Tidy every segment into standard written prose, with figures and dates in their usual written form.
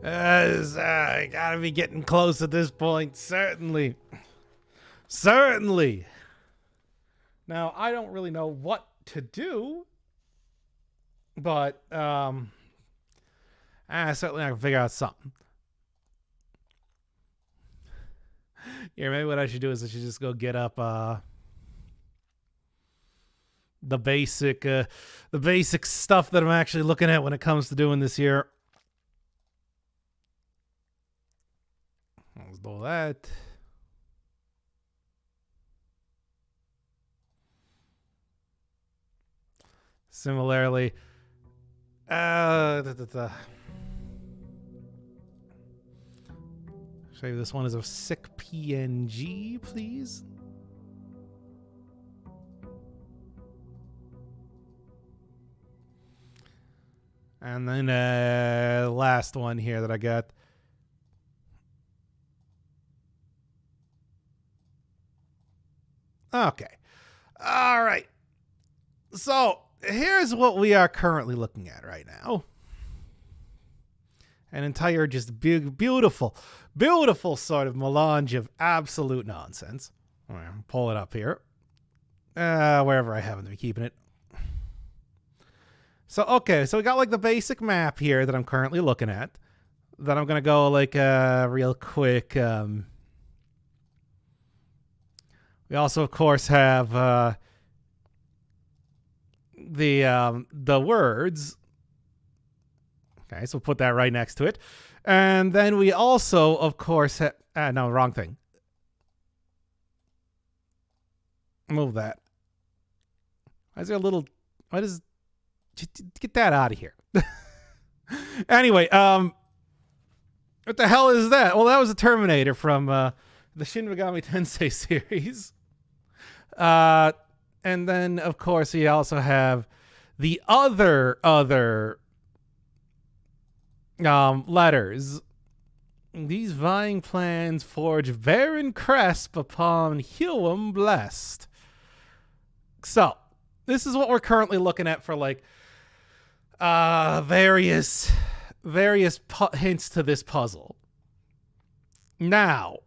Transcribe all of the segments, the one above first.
I gotta be getting close at this point. Certainly. Certainly. Now, I don't really know what to do, but certainly I can figure out something. Yeah, maybe what I should do is I should just go get up the basic stuff that I'm actually looking at when it comes to doing this here. Let's do that. Similarly, save this one as a sick PNG, please. And then last one here that I got. Okay. All right. So here's what we are currently looking at right now. An entire just big, beautiful sort of melange of absolute nonsense. All right, pull it up here. Wherever I happen to be keeping it. So, okay, so we got like the basic map here that I'm currently looking at. Then I'm going to go like real quick. We also, of course, have the words. Okay, so we'll put that right next to it. And then we also, of course, have... no, wrong thing. Move that. Why is there a little... What is... Get that out of here. Anyway, what the hell is that? Well, that was a Terminator from the Shin Megami Tensei series. And then, of course, we also have the other letters. These vying plans forge Baron Cresp upon Huum blessed. So, this is what we're currently looking at for like various hints to this puzzle. Now,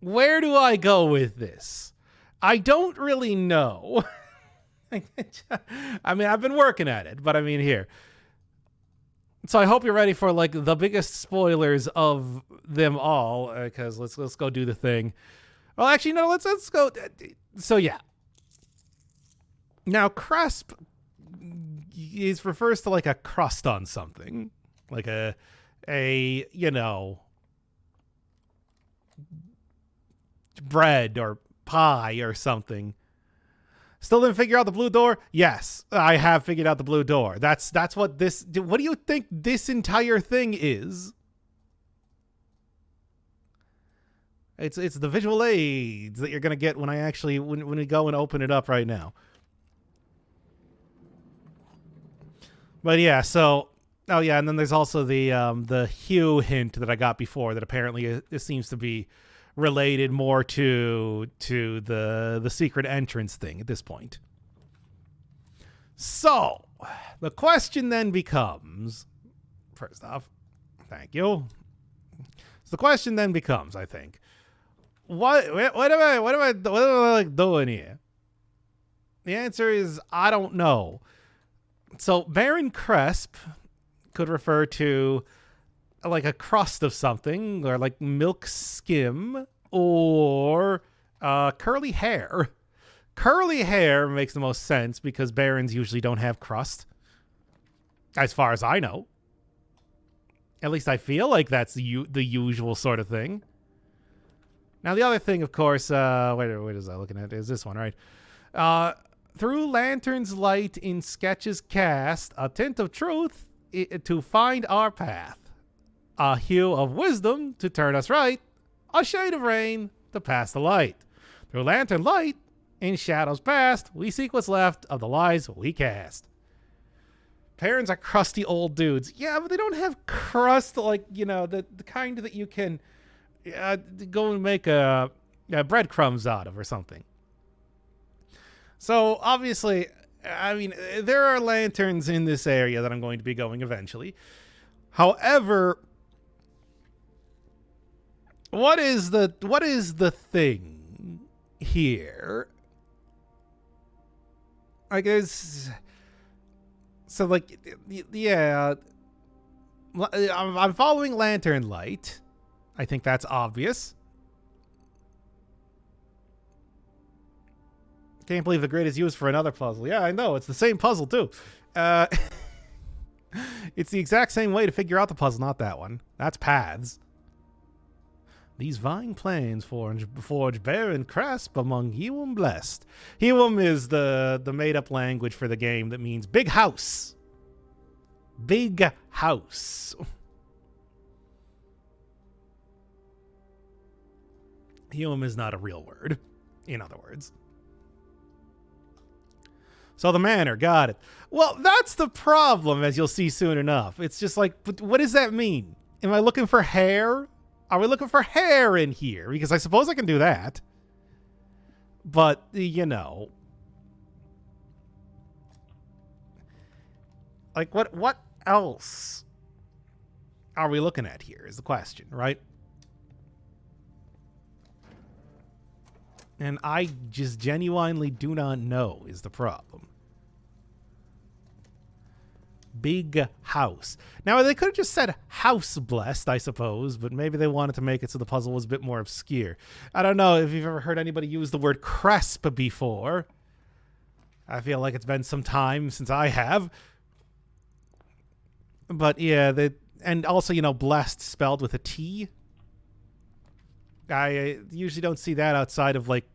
where do I go with this? I don't really know. I mean, I've been working at it, but I mean here. So I hope you're ready for like the biggest spoilers of them all, because let's go do the thing. Well, actually, no, let's go. So yeah. Now, Cresp refers to like a crust on something, like a bread or pie or something. Still didn't figure out the blue door? Yes, I have figured out the blue door. That's what this... What do you think this entire thing is? It's the visual aids that you're going to get when I actually... When we go and open it up right now. But yeah, so... Oh yeah, and then there's also the hue hint that I got before that apparently it seems to be related more to the secret entrance thing at this point. So, the question then becomes, first off, thank you. So the question then becomes, I think, what am I doing here? The answer is I don't know. So Baron Cresp could refer to like a crust of something, or like milk skim, or curly hair. Curly hair makes the most sense because barons usually don't have crust, as far as I know. At least I feel like that's the usual sort of thing. Now the other thing, of course, wait is I looking at? Is this one, right? Through lantern's light in sketches cast, a tint of truth to find our path. A hue of wisdom to turn us right, a shade of rain to pass the light. Through lantern light, in shadows past, we seek what's left of the lies we cast. Parents are crusty old dudes. Yeah, but they don't have crust like, the kind that you can go and make breadcrumbs out of or something. So, obviously, I mean, there are lanterns in this area that I'm going to be going eventually. However, what is the thing here? I guess so. Like, yeah, I'm following lantern light. I think that's obvious. Can't believe the grid is used for another puzzle. Yeah, I know. It's the same puzzle, too. It's the exact same way to figure out the puzzle, not that one. That's paths. These vine plains forge bare and crisp among Hewum blessed. Hewum is the made-up language for the game that means big house. Big house. Hewum is not a real word, in other words. So the manor, got it. Well, that's the problem, as you'll see soon enough. It's just like, but what does that mean? Am I looking for hair? Are we looking for hair in here? Because I suppose I can do that. But, you know. Like, what else are we looking at here is the question, right? And I just genuinely do not know is the problem. Big house. Now, they could have just said house blessed, I suppose, but maybe they wanted to make it so the puzzle was a bit more obscure. I don't know if you've ever heard anybody use the word cresp before. I feel like it's been some time since I have. But yeah, and also, you know, blessed spelled with a T. I usually don't see that outside of, like,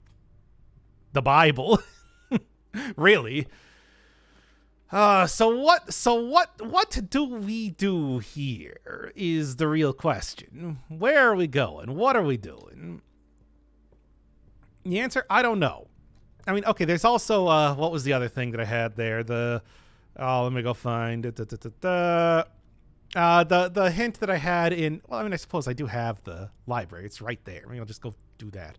the Bible. Really. So what do we do here is the real question. Where are we going? What are we doing? The answer, I don't know. I mean, okay, there's also, what was the other thing that I had there? Let me go find it. The hint that I had in, well, I mean, I suppose I do have the library. It's right there. Maybe I'll just go do that.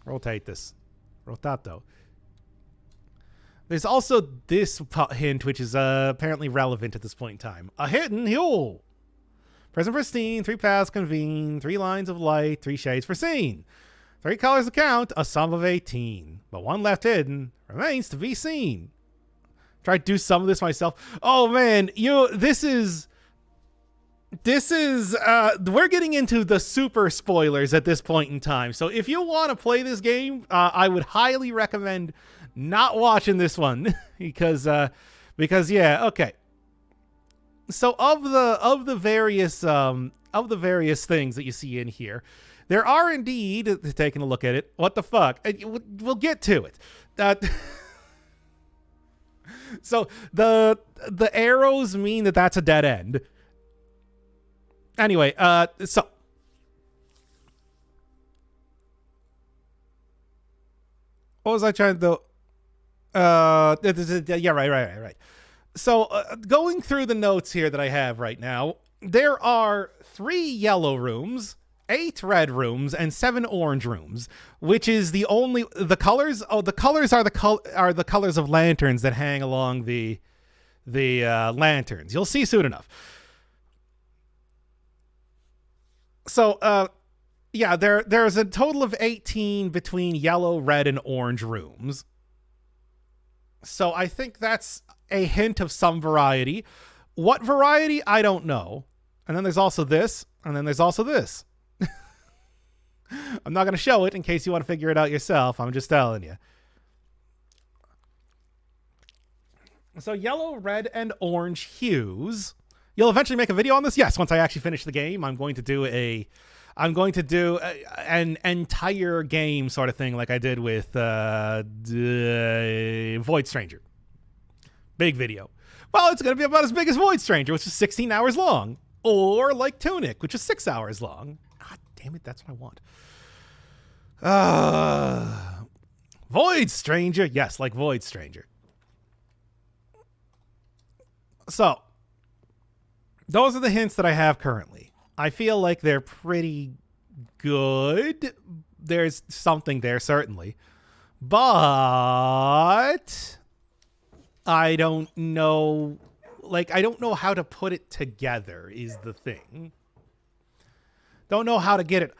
Rotate this. Rotato. There's also this hint, which is apparently relevant at this point in time. A hidden hue. Present pristine, 3 paths convene, 3 lines of light, 3 shades foreseen. 3 colors to count, a sum of 18. But 1 left hidden remains to be seen. Try to do some of this myself. Oh man, this is we're getting into the super spoilers at this point in time. So if you want to play this game, I would highly recommend not watching this one because yeah, okay. So of the various things that you see in here, there are indeed, taking a look at it, what the fuck? We'll get to it. So the arrows mean that that's a dead end. Anyway, so what was I trying to do? Yeah, right. So going through the notes here that I have right now, there are 3 yellow rooms, 8 red rooms, and 7 orange rooms, which is the colors. Oh, the colors are the colors of lanterns that hang along the lanterns. You'll see soon enough. So, yeah, there's a total of 18 between yellow, red, and orange rooms. So I think that's a hint of some variety. What variety? I don't know. And then there's also this, and then there's also this. I'm not going to show it in case you want to figure it out yourself. I'm just telling you. So yellow, red, and orange hues. You'll eventually make a video on this? Yes, once I actually finish the game, I'm going to do an entire game sort of thing like I did with Void Stranger. Big video. Well, it's going to be about as big as Void Stranger, which is 16 hours long. Or like Tunic, which is 6 hours long. God damn it, that's what I want. Void Stranger. Yes, like Void Stranger. So, those are the hints that I have currently. I feel like they're pretty good. There's something there, certainly. But I don't know like, I don't know how to put it together is the thing. Don't know how to get it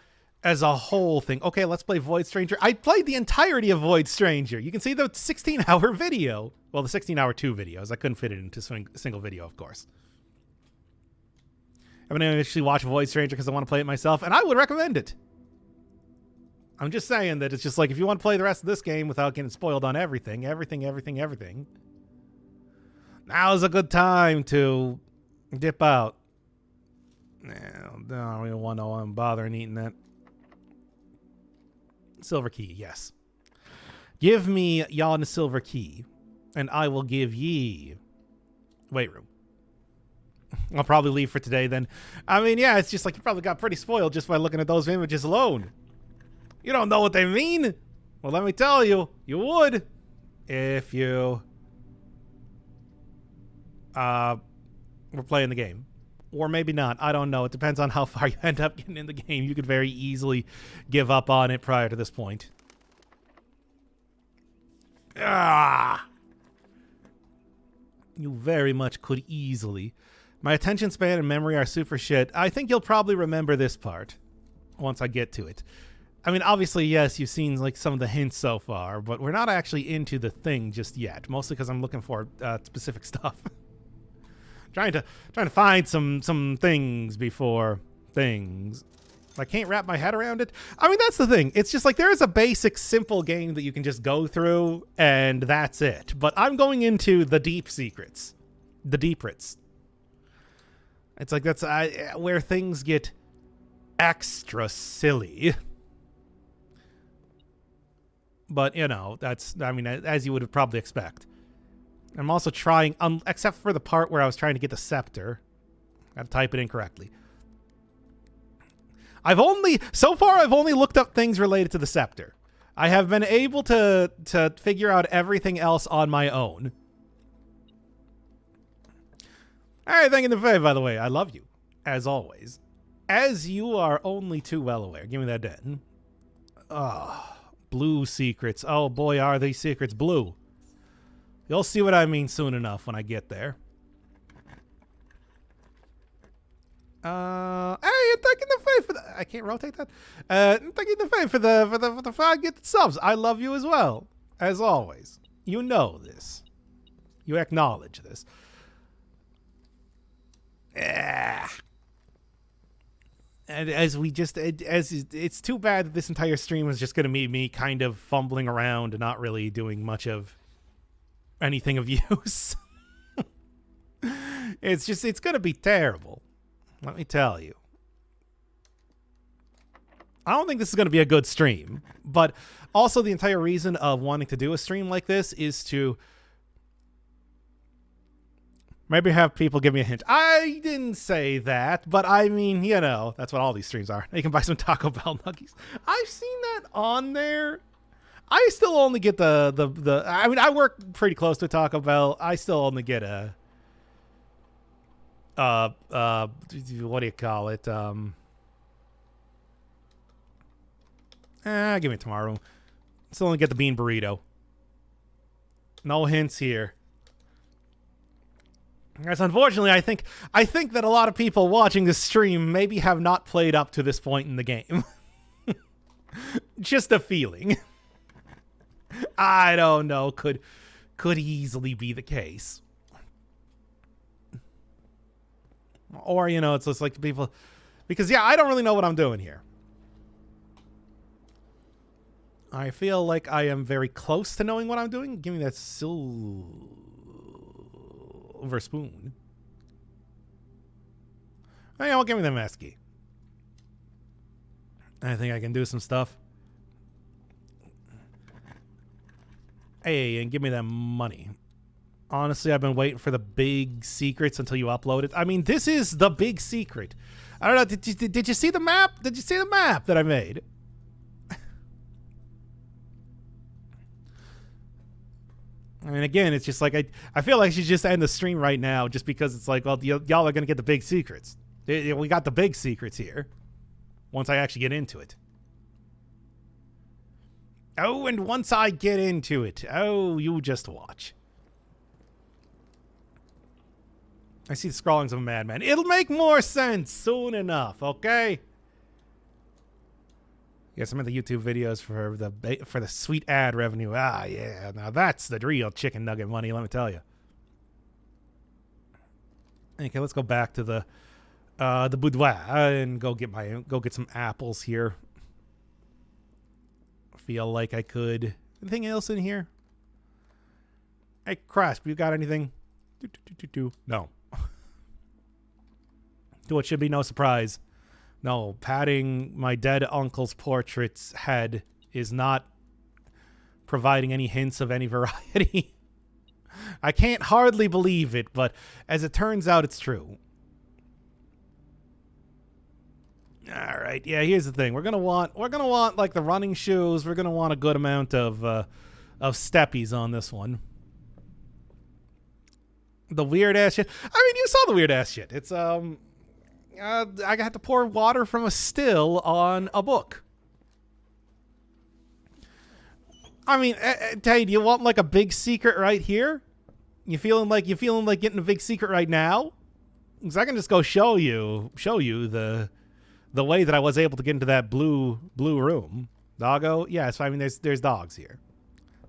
as a whole thing. Okay, let's play Void Stranger. I played the entirety of Void Stranger. You can see the 16-hour video. Well, the 16-hour 2 videos. I couldn't fit it into a single video, of course. I'm going to actually watch Void Stranger because I want to play it myself, and I would recommend it. I'm just saying that it's just like, if you want to play the rest of this game without getting spoiled on everything, now is a good time to dip out. No, I don't even want to bother eating that. Silver key, yes. Give me yon silver key, and I will give ye weight room. I'll probably leave for today then. I mean, yeah, it's just like you probably got pretty spoiled just by looking at those images alone. You don't know what they mean? Well, let me tell you, you would if you were playing the game. Or maybe not. I don't know. It depends on how far you end up getting in the game. You could very easily give up on it prior to this point. Ah! You very much could easily. My attention span and memory are super shit. I think you'll probably remember this part once I get to it. I mean, obviously, yes, you've seen like some of the hints so far, but we're not actually into the thing just yet. Mostly because I'm looking for specific stuff. trying to find some things before things. I can't wrap my head around it. I mean, that's the thing. It's just like there is a basic, simple game that you can just go through, and that's it. But I'm going into the deep secrets, the deeprits. It's like that's where things get extra silly. But, you know, that's, I mean, as you would probably expect. I'm also trying, except for the part where I was trying to get the scepter. I had to type it in correctly. So far, I've only looked up things related to the scepter. I have been able to figure out everything else on my own. All right, thank you, the fave, by the way. I love you, as always. As you are only too well aware. Give me that den. Blue secrets. Oh, boy, are these secrets blue. You'll see what I mean soon enough when I get there. Hey, thank you, the fave, for the... I can't rotate that. Thank you, the fave, for the 5 gifted subs. I love you as well, as always. You know this. You acknowledge this. And as we just, it's too bad that this entire stream is just going to be me kind of fumbling around and not really doing much of anything of use. It's going to be terrible. Let me tell you. I don't think this is going to be a good stream, but also the entire reason of wanting to do a stream like this is to maybe have people give me a hint. I didn't say that, but I mean, you know, that's what all these streams are. You can buy some Taco Bell nuggies. I've seen that on there. I still only get the I mean, I work pretty close to Taco Bell. I still only get a what do you call it? Give me tomorrow. Still only get the bean burrito. No hints here. Because unfortunately, I think that a lot of people watching this stream maybe have not played up to this point in the game. Just a feeling. I don't know. Could easily be the case. Or, you know, it's just like people... Because, yeah, I don't really know what I'm doing here. I feel like I am very close to knowing what I'm doing. Give me that silver spoon. Oh, yeah, well, give me the mask key. I think I can do some stuff. Hey, and give me that money. Honestly, I've been waiting for the big secrets until you upload it. I mean, this is the big secret. I don't know. Did you see the map? Did you see the map that I made? I mean, again, it's just like I feel like I should just end the stream right now just because it's like, well, y'all are going to get the big secrets. We got the big secrets here once I actually get into it. Oh, and once I get into it, oh, you just watch. I see the scrawlings of a madman. It'll make more sense soon enough, okay? Yeah, some of the YouTube videos for the sweet ad revenue. Ah, yeah. Now that's the real chicken nugget money, let me tell you. Okay, let's go back to the boudoir and go get some apples here. Feel like I could. Anything else in here? Hey, Crasp, you got anything? No. To it should be no surprise. No, patting my dead uncle's portrait's head is not providing any hints of any variety. I can't hardly believe it, but as it turns out, it's true. All right, yeah. Here's the thing: we're gonna want like the running shoes. We're gonna want a good amount of steppies on this one. The weird ass shit. I mean, you saw the weird ass shit. It's I got to pour water from a still on a book. I mean, hey, do you want like a big secret right here? You feeling like getting a big secret right now? Because I can just go show you the way that I was able to get into that blue room. Doggo? Yes, I mean there's dogs here.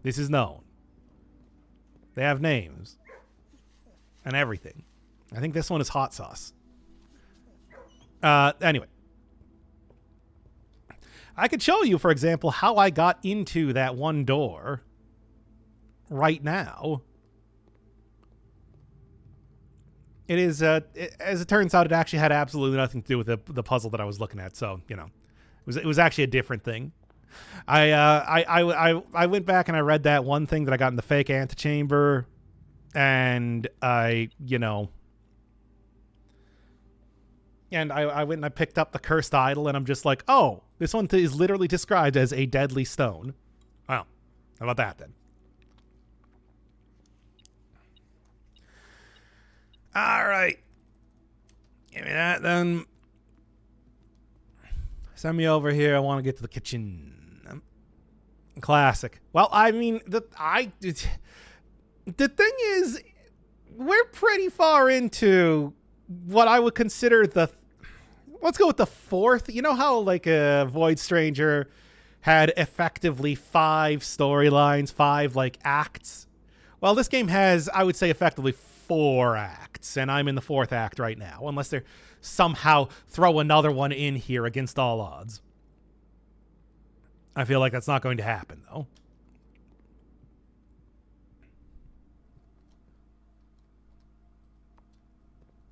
This is known. They have names and everything. I think this one is hot sauce. Anyway. I could show you, for example, how I got into that one door right now. It is, as it turns out, it actually had absolutely nothing to do with the puzzle that I was looking at. So, you know, it was actually a different thing. I went back and I read that one thing that I got in the fake antechamber, and I went and I picked up the cursed idol, and I'm just like, oh, this one is literally described as a deadly stone. Well, how about that then? All right. Give me that then. Send me over here. I want to get to the kitchen. Classic. Well, I mean, the thing is, we're pretty far into what I would consider let's go with the fourth. You know how like a Void Stranger had effectively 5 storylines, 5 like acts? Well, this game has, I would say, effectively 4 acts, and I'm in the 4th act right now, unless they somehow throw another one in here against all odds. I feel like that's not going to happen, though.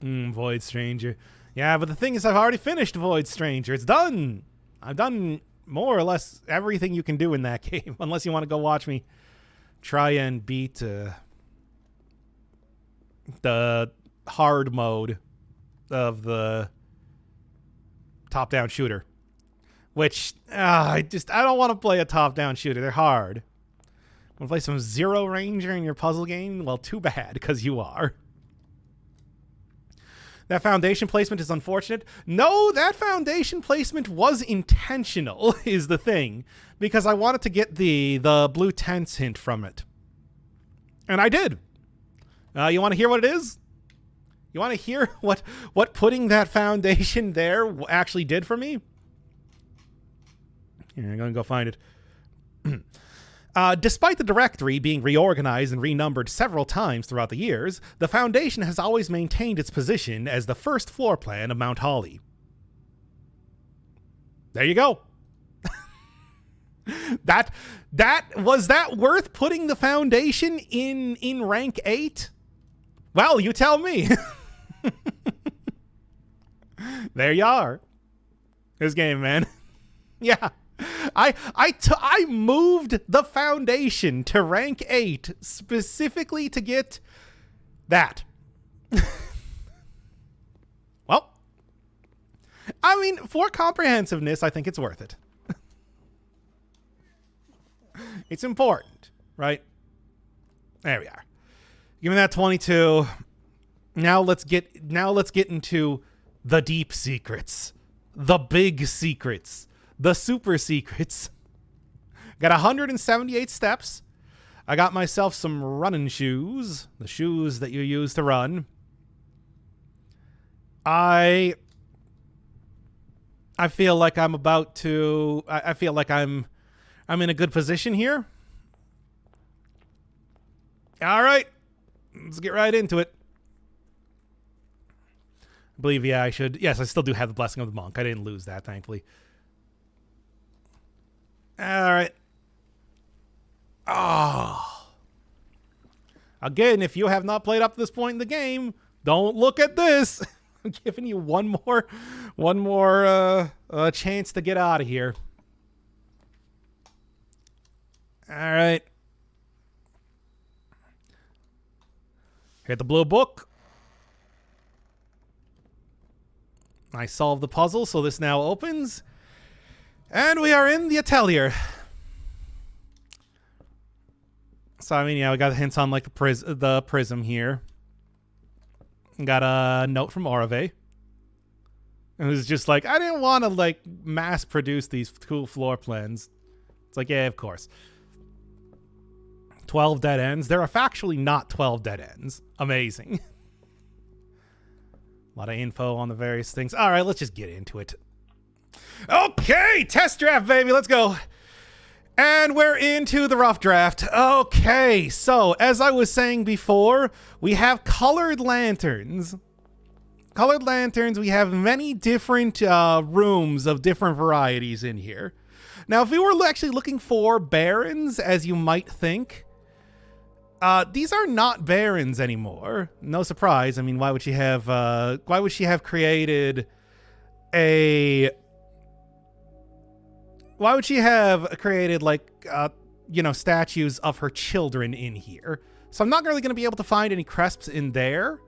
Void Stranger. Yeah, but the thing is, I've already finished Void Stranger. It's done. I've done more or less everything you can do in that game, unless you want to go watch me try and beat the hard mode of the top-down shooter. Which, I don't want to play a top-down shooter. They're hard. Want to play some Zero Ranger in your puzzle game? Well, too bad, because you are. That foundation placement is unfortunate. No, that foundation placement was intentional, is the thing. Because I wanted to get the blue tents hint from it. And I did. You want to hear what it is? You want to hear what putting that foundation there actually did for me? Here, I'm going to go find it. Despite the directory being reorganized and renumbered several times throughout the years, the Foundation has always maintained its position as the first floor plan of Mount Holly. There you go. Was that worth putting the Foundation in rank 8? Well, you tell me. There you are. This game, man. Yeah. I moved the Foundation to rank 8 specifically to get that. Well, I mean, for comprehensiveness, I think it's worth it. It's important, right? There we are. Give me that 22. Now let's get into the deep secrets, the big secrets, the super secrets. Got 178 steps. I got myself some running shoes, the shoes that you use to run. I feel like I'm about to... I feel like I'm in a good position here. All right. Let's get right into it. I believe, yeah, I should... Yes, I still do have the Blessing of the Monk. I didn't lose that, thankfully. All right. Oh. Again, if you have not played up to this point in the game, don't look at this. I'm giving you one more chance to get out of here. All right. Hit the blue book. I solved the puzzle, so this now opens. And we are in the atelier. So, I mean, yeah, we got hints on, like, the prism here. Got a note from Orave. It was just like, I didn't want to, like, mass produce these cool floor plans. It's like, yeah, of course. 12 dead ends. There are factually not 12 dead ends. Amazing. A lot of info on the various things. All right, let's just get into it. Okay, test draft, baby. Let's go. And we're into the rough draft. Okay, so as I was saying before, we have colored lanterns. Colored lanterns, we have many different rooms of different varieties in here. Now, if we were actually looking for barons, as you might think, these are not barons anymore. No surprise. I mean, why would she have created a... Why would she have created, like, statues of her children in here? So I'm not really going to be able to find any cresps in there.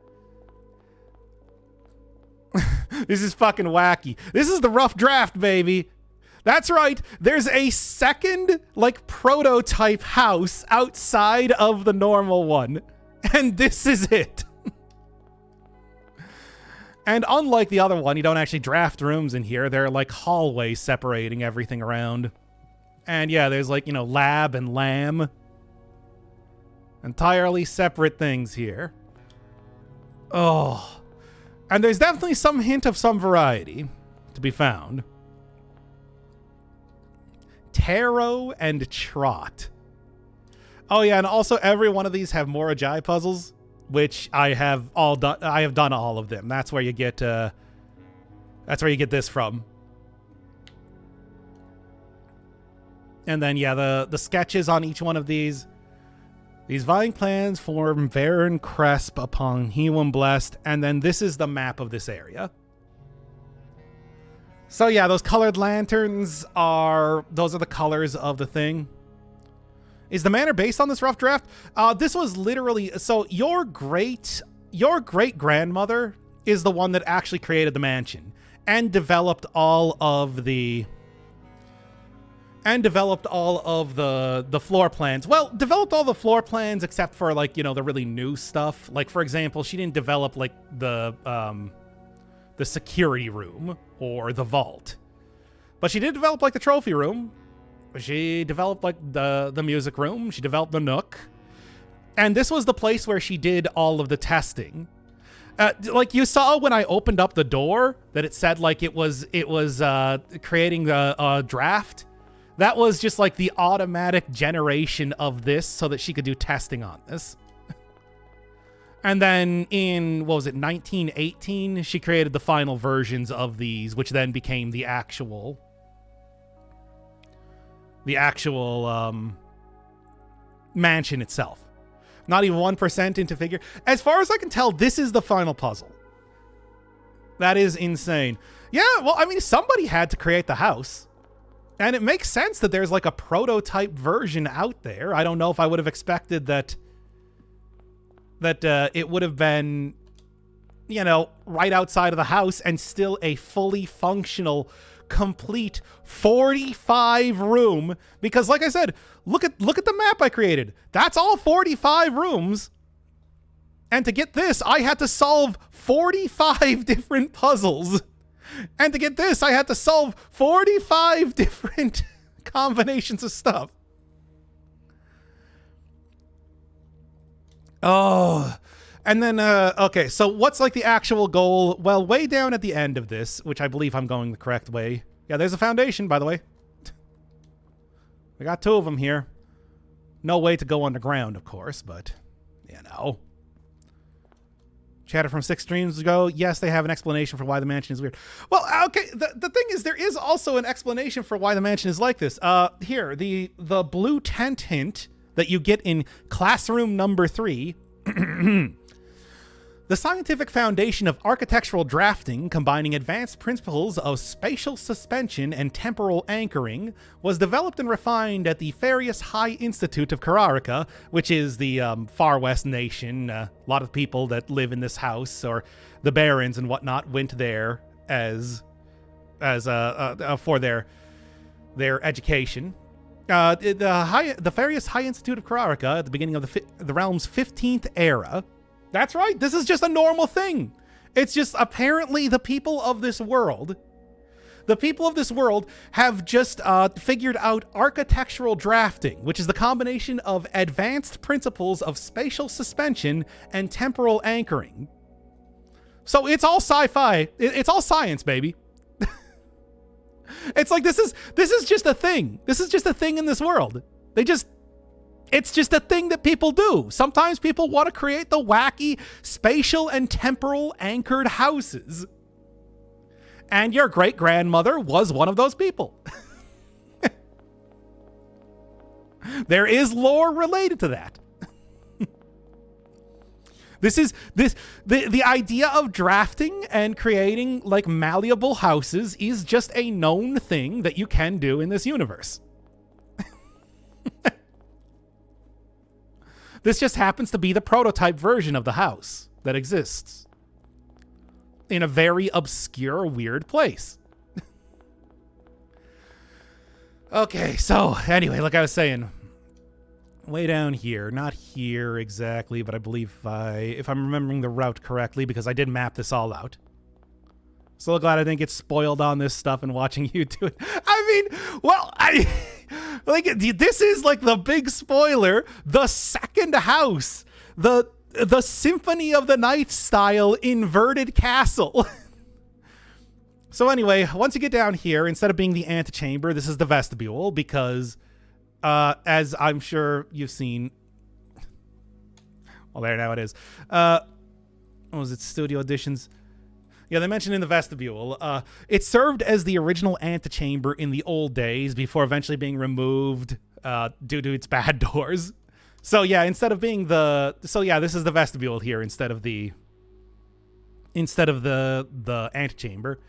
This is fucking wacky. This is the rough draft, baby. That's right. There's a second, like, prototype house outside of the normal one. And this is it. And unlike the other one, you don't actually draft rooms in here. They're like hallways separating everything around. And yeah, there's like, lab and lamb. Entirely separate things here. Oh. And there's definitely some hint of some variety to be found. Tarot and Trot. Oh yeah, and also every one of these have Morajai puzzles, which I have all done. I have done all of them. That's where you get. That's where you get this from. And then yeah, the sketches on each one of these. These vying plans form Baron Cresp upon Hewim Blessed, and then this is the map of this area. So yeah, those colored lanterns those are the colors of the thing. Is the manor based on this rough draft? This was literally... So your great-grandmother is the one that actually created the mansion and developed all of the floor plans. Well, developed all the floor plans except for, like, the really new stuff. Like, for example, she didn't develop, like, the security room or the vault. But she did develop, like, the trophy room. She developed, like, the music room. She developed the nook. And this was the place where she did all of the testing. Like, you saw when I opened up the door that it said, like, it was creating the draft. That was just, like, the automatic generation of this so that she could do testing on this. And then in, 1918, she created the final versions of these, which then became the actual mansion itself. Not even 1% into figure. As far as I can tell, this is the final puzzle. That is insane. Yeah, well, I mean, somebody had to create the house. And it makes sense that there's, like, a prototype version out there. I don't know if I would have expected that it would have been, right outside of the house and still a fully functional, complete 45 room. Because, like I said, look at the map I created. That's all 45 rooms. And to get this, I had to solve 45 different puzzles. And to get this, I had to solve 45 different combinations of stuff. Oh, And then, okay, so what's like the actual goal? Well, way down at the end of this, which I believe I'm going the correct way. Yeah, there's a foundation, by the way. We got 2 of them here. No way to go underground, of course, but, you know. Chatter from 6 streams ago. Yes, they have an explanation for why the mansion is weird. Well, okay, the thing is, there is also an explanation for why the mansion is like this. Here, the blue tent hint that you get in classroom number 3. The scientific foundation of architectural drafting, combining advanced principles of spatial suspension and temporal anchoring, was developed and refined at the Farius High Institute of Kararika, which is the far west nation. A lot of people that live in this house, or the barons and whatnot, went there as for their education. The Farius High Institute of Kararika at the beginning of the realm's 15th era. That's right. This is just a normal thing. It's just apparently the people of this world have just figured out architectural drafting, which is the combination of advanced principles of spatial suspension and temporal anchoring. So it's all sci-fi. It's all science, baby. It's like this is just a thing. This is just a thing in this world. It's just a thing that people do. Sometimes people want to create the wacky spatial and temporal anchored houses. And your great-grandmother was one of those people. There is lore related to that. The idea of drafting and creating like malleable houses is just a known thing that you can do in this universe. This just happens to be the prototype version of the house that exists in a very obscure, weird place. Okay, so anyway, like I was saying, way down here, not here exactly, but I believe if I'm remembering the route correctly, because I did map this all out. So glad I didn't get spoiled on this stuff and watching you do it. I mean, well, like, this is like the big spoiler. The second house, the Symphony of the Night style inverted castle. So anyway, once you get down here, instead of being the antechamber, this is the vestibule, because as I'm sure you've seen, well, there now it is. What was it? Studio Editions. Yeah, they mentioned in the vestibule. It served as the original antechamber in the old days before eventually being removed due to its bad doors. So yeah, instead of being this is the vestibule here instead of the antechamber.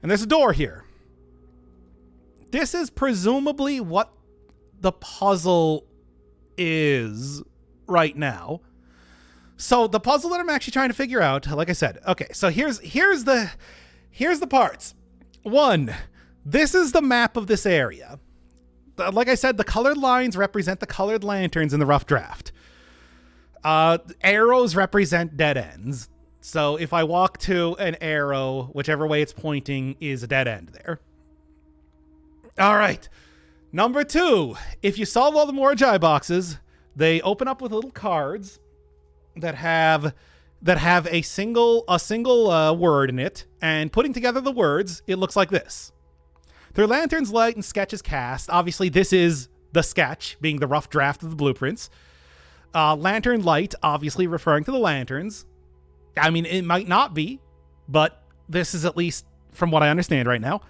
And there's a door here. This is presumably what the puzzle is right now. So the puzzle that I'm actually trying to figure out, like I said, okay, so here's the parts. 1, this is the map of this area. Like I said, the colored lines represent the colored lanterns in the rough draft. Arrows represent dead ends. So if I walk to an arrow, whichever way it's pointing is a dead end there. All right. Number 2, if you solve all the Morjai boxes, they open up with little cards that have a single word in it, and putting together the words, it looks like this. Through lanterns light and sketches cast. Obviously, this is the sketch, being the rough draft of the blueprints. Lantern light, obviously referring to the lanterns. I mean, it might not be, but this is at least from what I understand right now.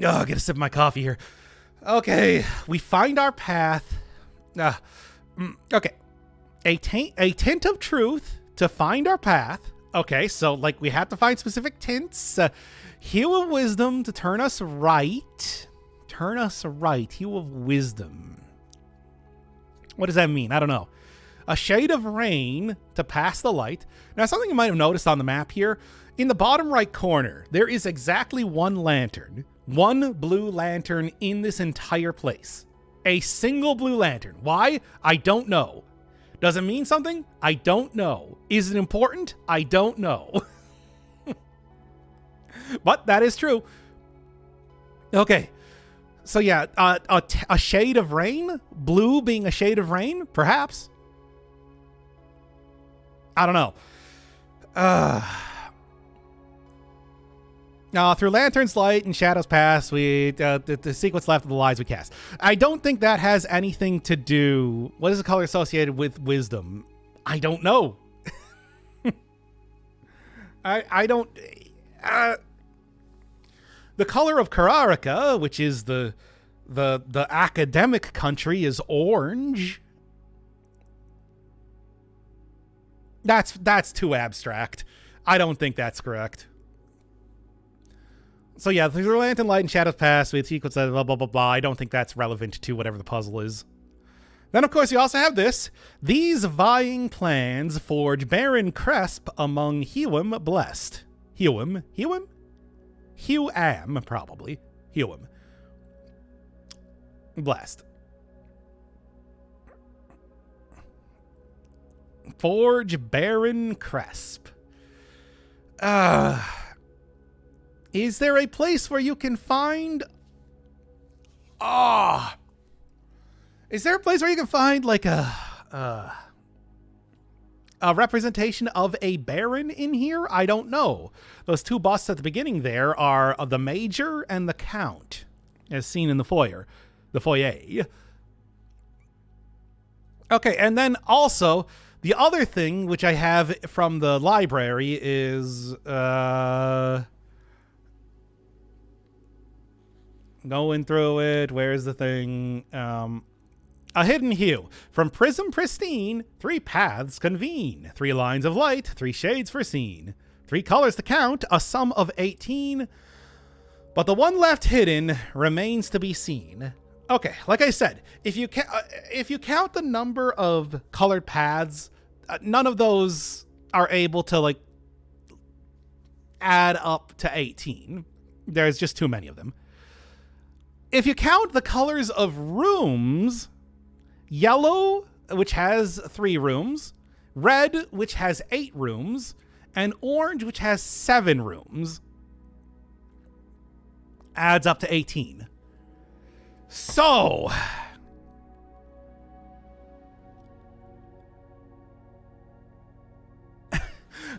Oh, I gotta sip my coffee here. Okay, we find our path. Okay. A tint of truth to find our path. Okay, so like we have to find specific tints. Hue of wisdom to turn us right. Turn us right. Hue of wisdom. What does that mean? I don't know. A shade of rain to pass the light. Now, something you might have noticed on the map here. In the bottom right corner, there is exactly one lantern. One blue lantern in this entire place. A single blue lantern. Why? I don't know. Does it mean something? I don't know. Is it important? I don't know. But that is true. Okay. So yeah, a shade of rain? Blue being a shade of rain? Perhaps. I don't know. Through Lantern's light and Shadow's Pass, the sequence left of the lies we cast. I don't think that has anything to do... What is the color associated with wisdom? I don't know. I don't... the color of Kararika, which is the academic country, is orange. That's too abstract. I don't think that's correct. So yeah, through Lantern Light and Shadow's Pass, with sequence blah blah blah blah. I don't think that's relevant to whatever the puzzle is. Then of course you also have this. These vying plans forge barren cresp among Hewam blessed. Hewam? Hewam, probably. Hewam. Blessed. Forge barren cresp. Is there a place where you can find... Is there a place where you can find, like, a representation of a baron in here? I don't know. Those two bosses at the beginning there are the Major and the Count, as seen in the foyer. The foyer. Okay, and then also, the other thing, which I have from the library, is... Going through it, where's the thing? A hidden hue. From prism pristine, 3 paths convene. 3 lines of light, 3 shades foreseen. 3 colors to count, a sum of 18. But the one left hidden remains to be seen. Okay, like I said, if you count the number of colored paths, none of those are able to, like, add up to 18. There's just too many of them. If you count the colors of rooms, yellow, which has 3 rooms, red, which has 8 rooms, and orange, which has 7 rooms, adds up to 18. So...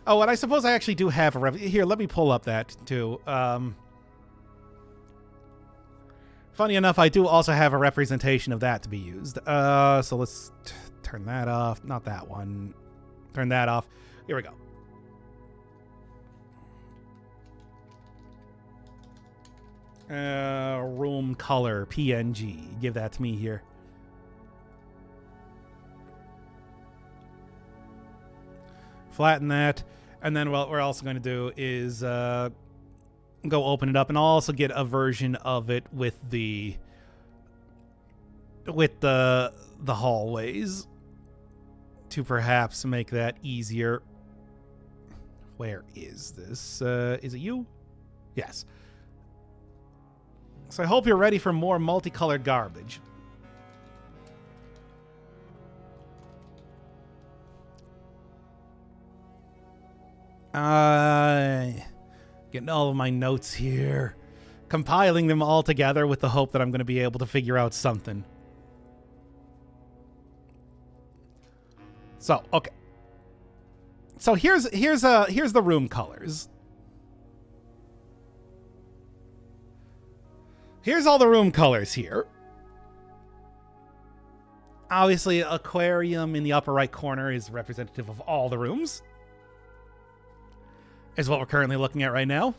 oh, and I suppose I actually do have a... Here, let me pull up that, too. Funny enough, I do also have a representation of that to be used. So let's turn that off. Not that one. Turn that off. Here we go. Room color, PNG. Give that to me here. Flatten that. And then what we're also going to do is... go open it up, and I'll also get a version of it with the hallways to perhaps make that easier. Where is this? Is it you? Yes. So I hope you're ready for more multicolored garbage. Getting all of my notes here, compiling them all together with the hope that I'm going to be able to figure out something. So, okay. So here's the room colors. Here's all the room colors here. Obviously, aquarium in the upper right corner is representative of all the rooms. Is what we're currently looking at right now.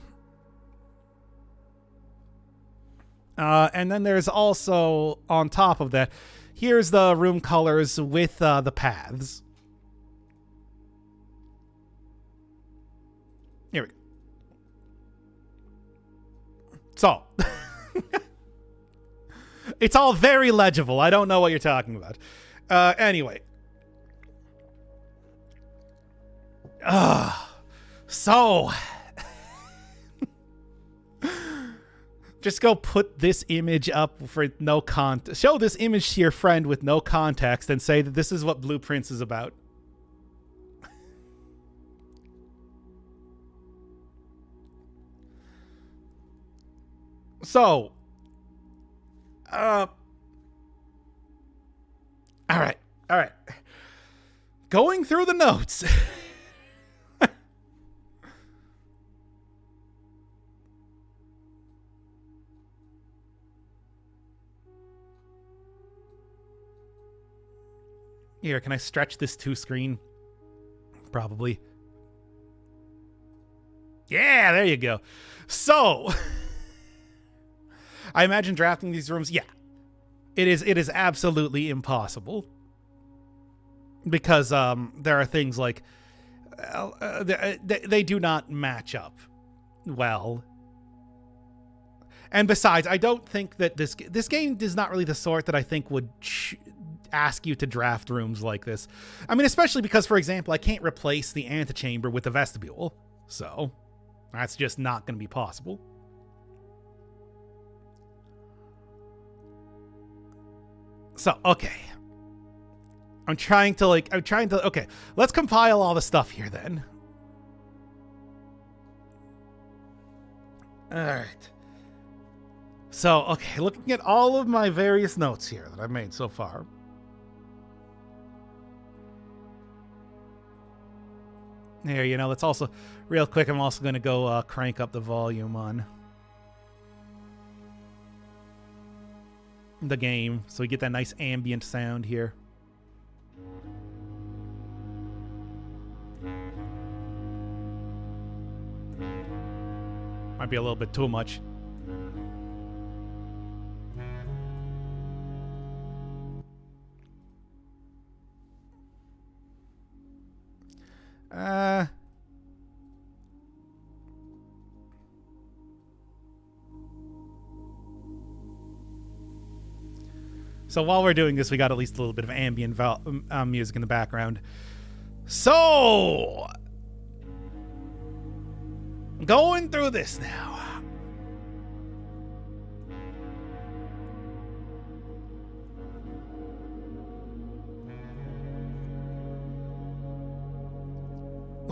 And then there's also, on top of that, here's the room colors with the paths. Here we go. So, it's all very legible. I don't know what you're talking about. Anyway. So, just go put this image up for no context. Show this image to your friend with no context and say that this is what Blueprints is about. So, All right. All right. Going through the notes. Here, can I stretch this to screen? Probably. Yeah, there you go. So, I imagine drafting these rooms. Yeah, it is absolutely impossible because there are things like they do not match up well. And besides, I don't think that this game is not really the sort that I think would ask you to draft rooms like this. I mean, especially because, for example, I can't replace the antechamber with the vestibule. So that's just not going to be possible. So, okay. Okay, let's compile all the stuff here then. All right. So, okay, looking at all of my various notes here that I've made so far. Here, let's also, real quick, I'm also going to go crank up the volume on the game so we get that nice ambient sound here. Might be a little bit too much. So while we're doing this, we got at least a little bit of ambient music in the background. So, going through this now.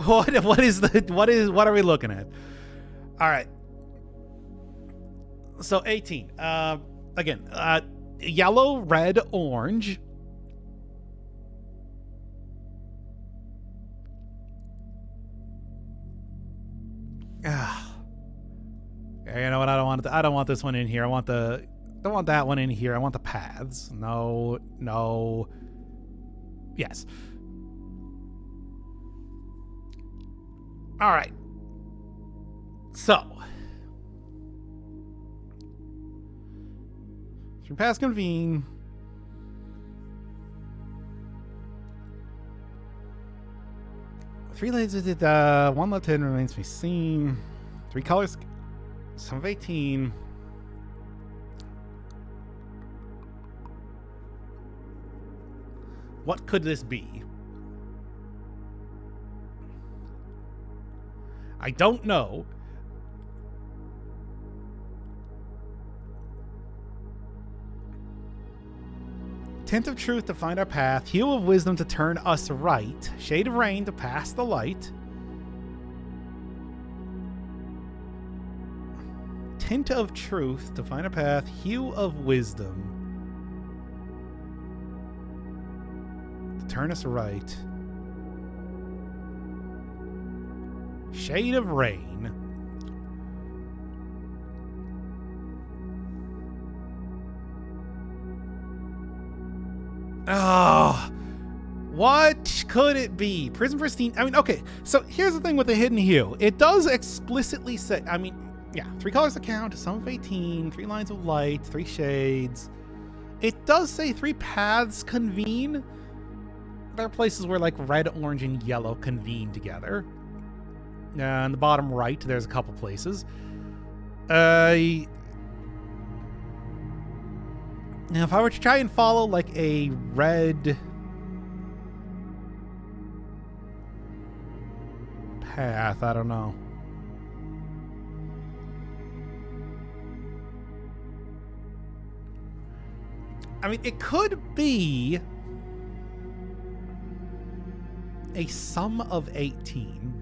What are we looking at? All right. So 18. Again, yellow, red, orange. You know what? I don't want this one in here. I don't want that one in here. I want the paths. No. Yes. All right. So, through paths convene. Three lanes with it. One left hand remains to be seen. Three colors. Some of 18. What could this be? I don't know. Tint of truth to find our path. Hue of wisdom to turn us right. Shade of rain to pass the light. Tint of truth to find our path. Hue of wisdom to turn us right. Shade of rain. Oh, what could it be? Prism Pristine. I mean, okay, so here's the thing with the hidden hue. It does explicitly say, I mean, yeah, 3 colors to count, a sum of 18, 3 lines of light, 3 shades. It does say 3 paths convene. There are places where like red, orange, and yellow convene together. On the bottom right, there's a couple places. Now, if I were to try and follow like a red path, I don't know. I mean, it could be a sum of 18.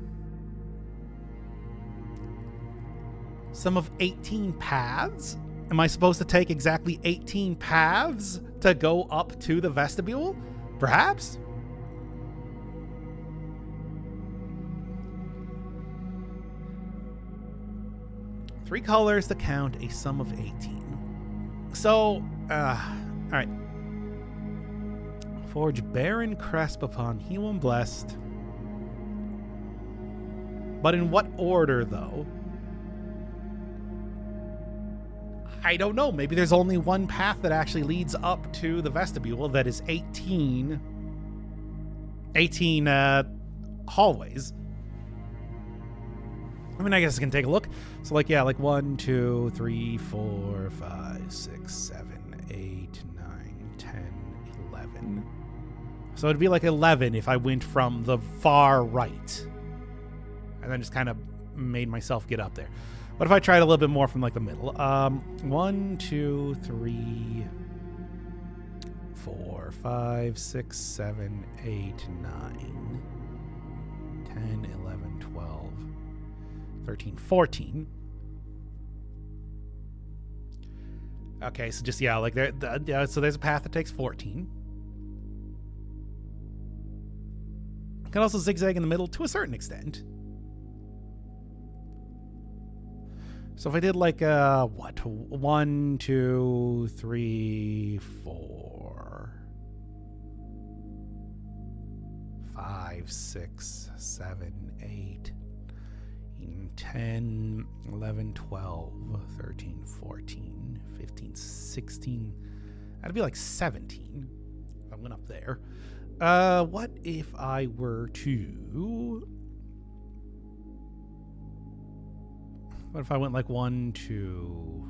Sum of 18 paths? Am I supposed to take exactly 18 paths to go up to the vestibule? Perhaps? Three colors to count a sum of 18. So, alright. Forge Baron Cresp upon Hewin Blessed. But in what order, though? I don't know. Maybe there's only one path that actually leads up to the vestibule that is 18 hallways. I mean, I guess I can take a look. So, like, yeah, like 1, 2, 3, 4, 5, 6, 7, 8, 9, 10, 11. So it'd be like 11 if I went from the far right. And then just kind of made myself get up there. What if I tried a little bit more from like the middle? 1, 2, 3, 4, 5, 6, 7, 8, 9, 10, 11, 12, 13, 14. Okay, so just, yeah, like there, so there's a path that takes 14. I can also zigzag in the middle to a certain extent. So if I did like, 1, 2, 3, 4, 5, 6, 7, 8, 10, 11, 12, 13, 14, 15, 16. That'd be like 17 if I went up there. What if I were to... What if I went like 1, 2,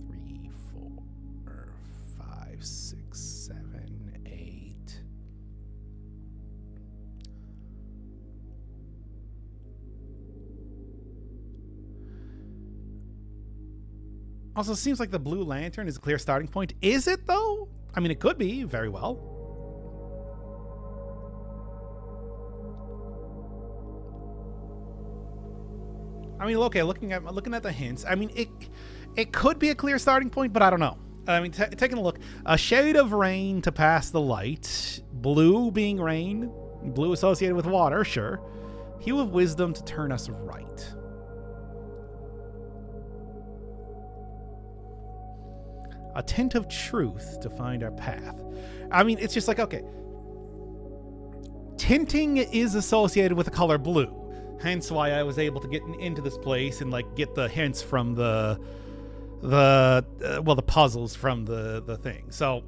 3, 4, 5, 6, 7, 8. Also, it seems like the blue lantern is a clear starting point. Is it, though? I mean, it could be, very well. I mean, okay, looking at the hints, I mean, it could be a clear starting point, but I don't know. I mean, taking a look, a shade of rain to pass the light, blue being rain, blue associated with water, sure. Hue of wisdom to turn us right. A tint of truth to find our path. I mean, it's just like, okay, tinting is associated with the color blue. Hence why I was able to get into this place and like get the hints from the puzzles from the thing. So,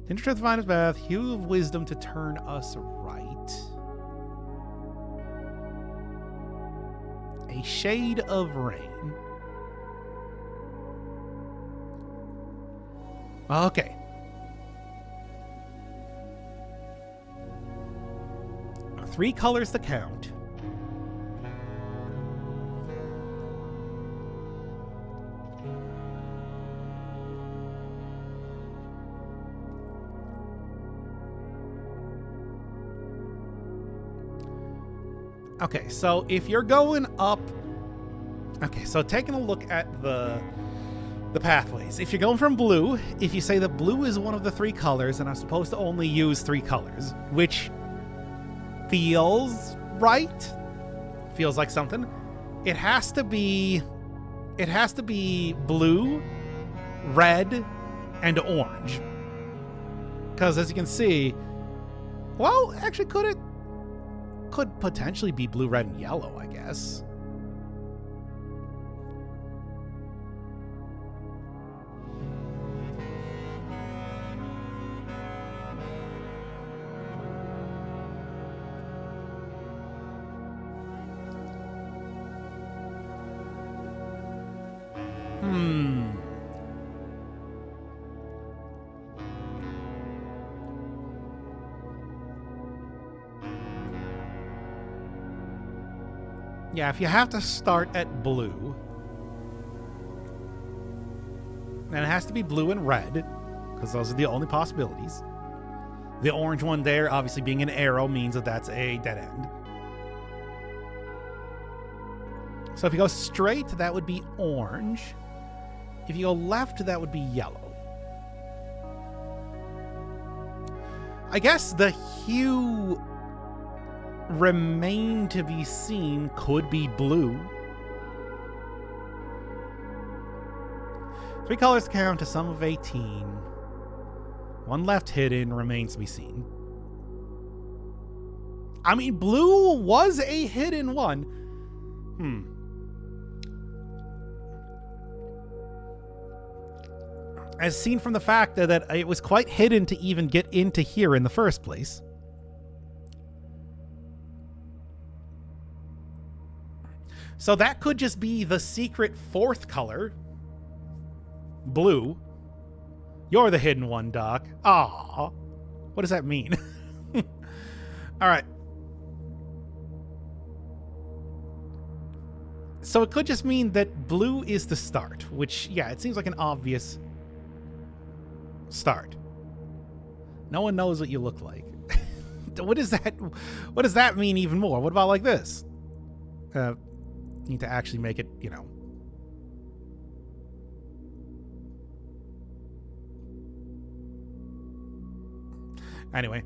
tint of truth to find us path. Hue of wisdom to turn us right. A shade of rain. Okay. Three colors to count. Okay, so if you're going up... Okay, so taking a look at the pathways. If you're going from blue, if you say that blue is one of the three colors, and I'm supposed to only use three colors, which feels right, feels like something, it has to be blue, red, and orange. Because as you can see, well, actually, could potentially be blue, red, and yellow, I guess. Yeah, if you have to start at blue, then it has to be blue and red, because those are the only possibilities. The orange one there, obviously being an arrow, means that that's a dead end. So if you go straight, that would be orange. If you go left, that would be yellow. I guess the hue remain to be seen could be blue. 3 colors count to sum of 18. 1 left hidden remains to be seen. I mean, blue was a hidden one. As seen from the fact that it was quite hidden to even get into here in the first place. So that could just be the secret 4th color. Blue. You're the hidden one, Doc. Aw. What does that mean? All right. So it could just mean that blue is the start, which, yeah, it seems like an obvious start. No one knows what you look like. What does that mean even more? What about like this? Need to actually make it, you know. Anyway.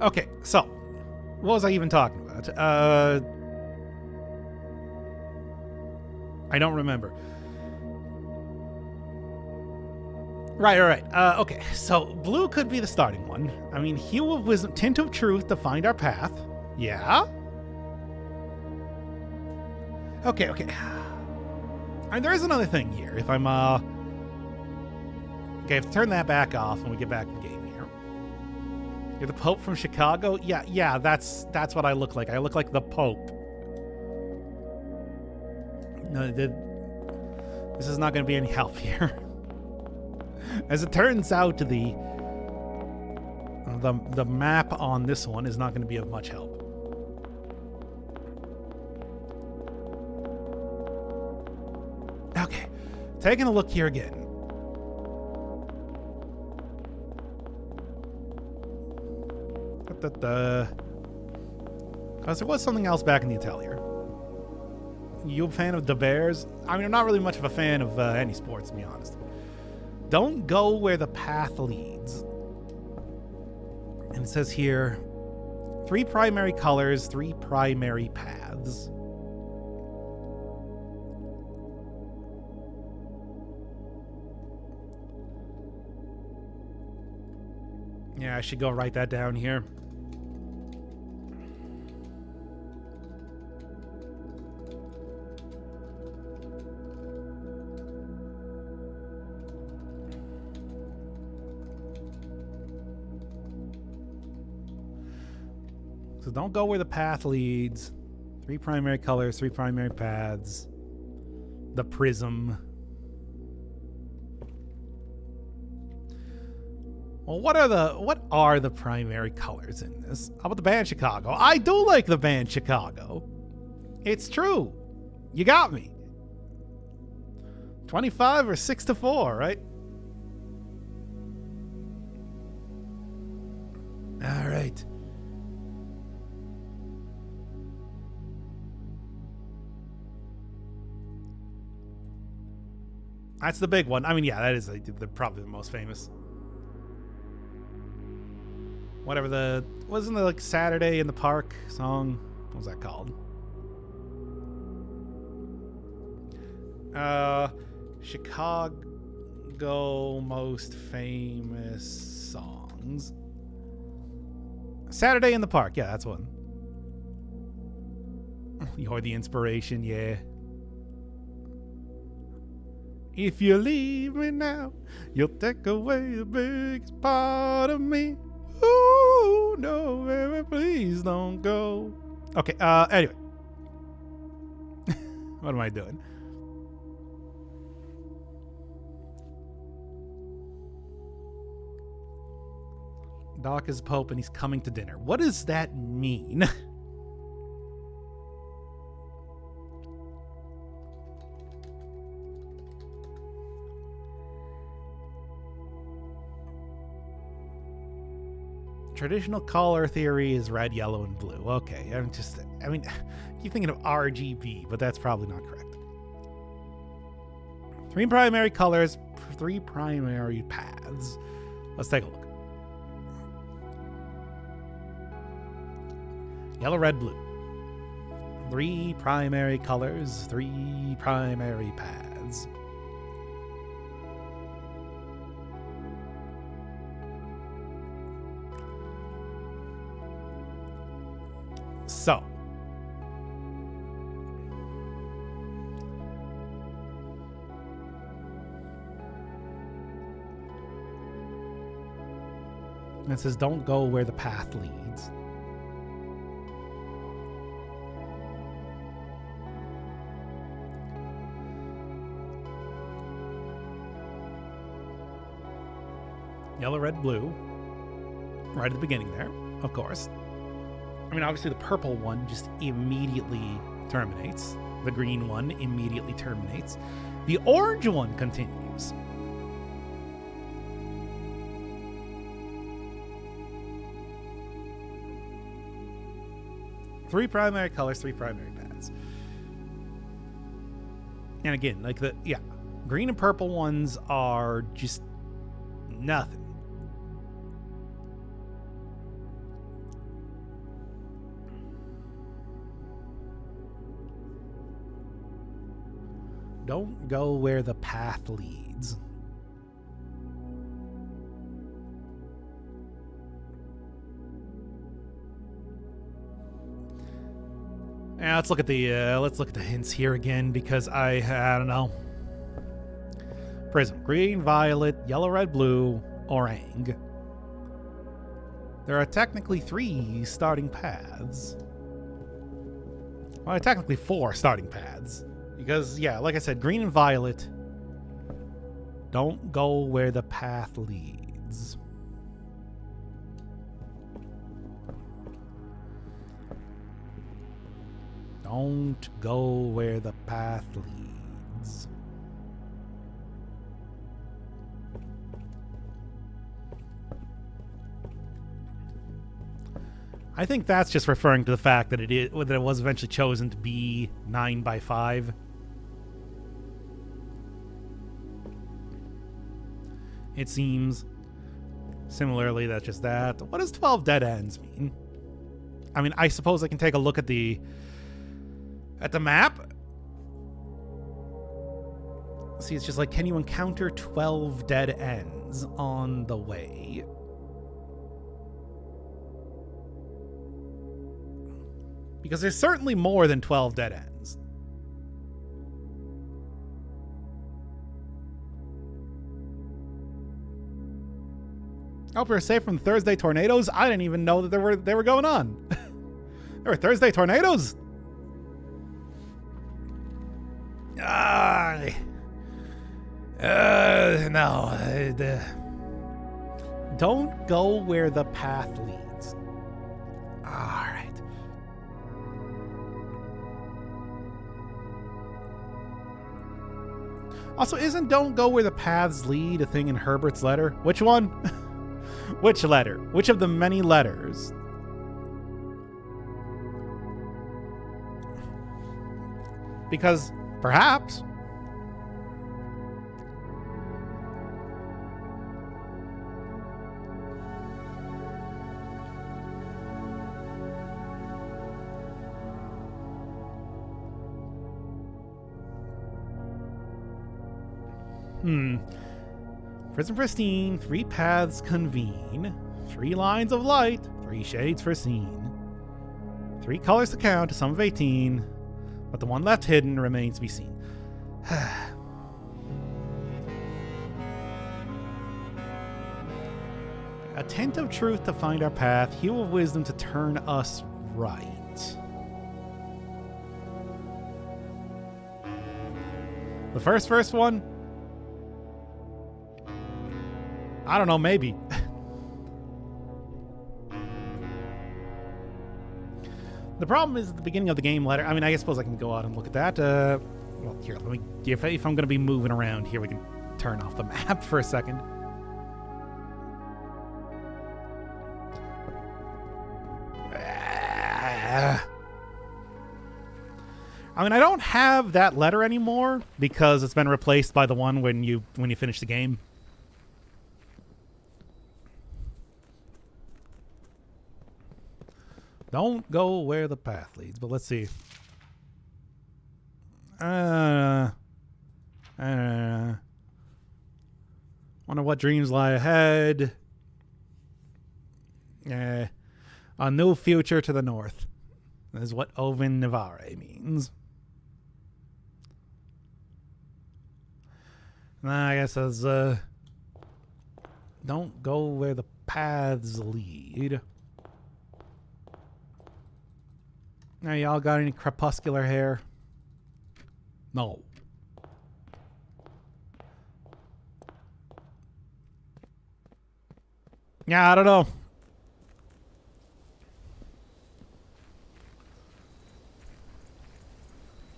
Okay, so what was I even talking about? I don't remember. Right. Okay, so blue could be the starting one. I mean, hue of wisdom, tint of truth to find our path. Yeah? Okay. And there is another thing here. If I'm, okay, I have to turn that back off when we get back in the game here. You're the Pope from Chicago? Yeah, that's what I look like. I look like the Pope. No, this is not going to be any help here. As it turns out, the map on this one is not going to be of much help. Okay, taking a look here again. Because there was something else back in the atelier. You a fan of the Bears? I mean, I'm not really much of a fan of any sports, to be honest. Don't go where the path leads. And it says here, 3 primary colors, 3 primary paths. Yeah, I should go write that down here. So don't go where the path leads. 3 primary colors, 3 primary paths. The prism. Well, what are the primary colors in this? How about the band Chicago? I do like the band Chicago. It's true. You got me. 25 or 6-4, right? All right. That's the big one. I mean, yeah, that is probably the most famous. Whatever wasn't the like Saturday in the Park song? What was that called? Chicago most famous songs. Saturday in the Park. Yeah, that's one. You're the inspiration, yeah. If you leave me now, you'll take away the biggest part of me. Ooh, no, baby, please don't go. Okay, anyway. What am I doing? Doc is Pope and he's coming to dinner. What does that mean? Traditional color theory is red, yellow, and blue. Okay, I'm just... I mean, I keep thinking of RGB, but that's probably not correct. 3 primary colors, 3 primary paths. Let's take a look. Yellow, red, blue. 3 primary colors, 3 primary paths. So, it says don't go where the path leads. Yellow, red, blue. Right at the beginning there, of course. I mean, obviously the purple one just immediately terminates. The green one immediately terminates. The orange one continues. Three primary colors, 3 primary paths. And again, like green and purple ones are just nothing. Don't go where the path leads. Yeah, let's look at the hints here again, because I don't know. Prism, green, violet, yellow, red, blue, orang. There are technically 3 starting paths. Well, technically 4 starting paths. Because, yeah, like I said, green and violet don't go where the path leads. Don't go where the path leads. I think that's just referring to the fact that it was eventually chosen to be 9 by 5. It seems. Similarly, that's just that. What does 12 dead ends mean? I mean, I suppose I can take a look at the map. See, it's just like, can you encounter 12 dead ends on the way? Because there's certainly more than 12 dead ends. I hope you're safe from Thursday tornadoes. I didn't even know that they were going on. There were Thursday tornadoes. No. Don't go where the path leads. All right. Also, isn't "don't go where the paths lead" a thing in Herbert's letter? Which one? Which letter? Which of the many letters? Because perhaps. Prism pristine, 3 paths convene, 3 lines of light, 3 shades for scene, 3 colors to count, a sum of 18, but the one left hidden remains to be seen. A tint of truth to find our path, hue of wisdom to turn us right. The first one? I don't know, maybe. The problem is at the beginning of the game letter. I mean, I suppose I can go out and look at that. Well, here, let me. If I'm going to be moving around here, we can turn off the map for a second. I mean, I don't have that letter anymore because it's been replaced by the one when you finish the game. Don't go where the path leads, but let's see. Wonder what dreams lie ahead. A new future to the north. That is what Oven Nivare means. I guess as don't go where the paths lead. Now, y'all got any crepuscular hair? No. Yeah, I don't know.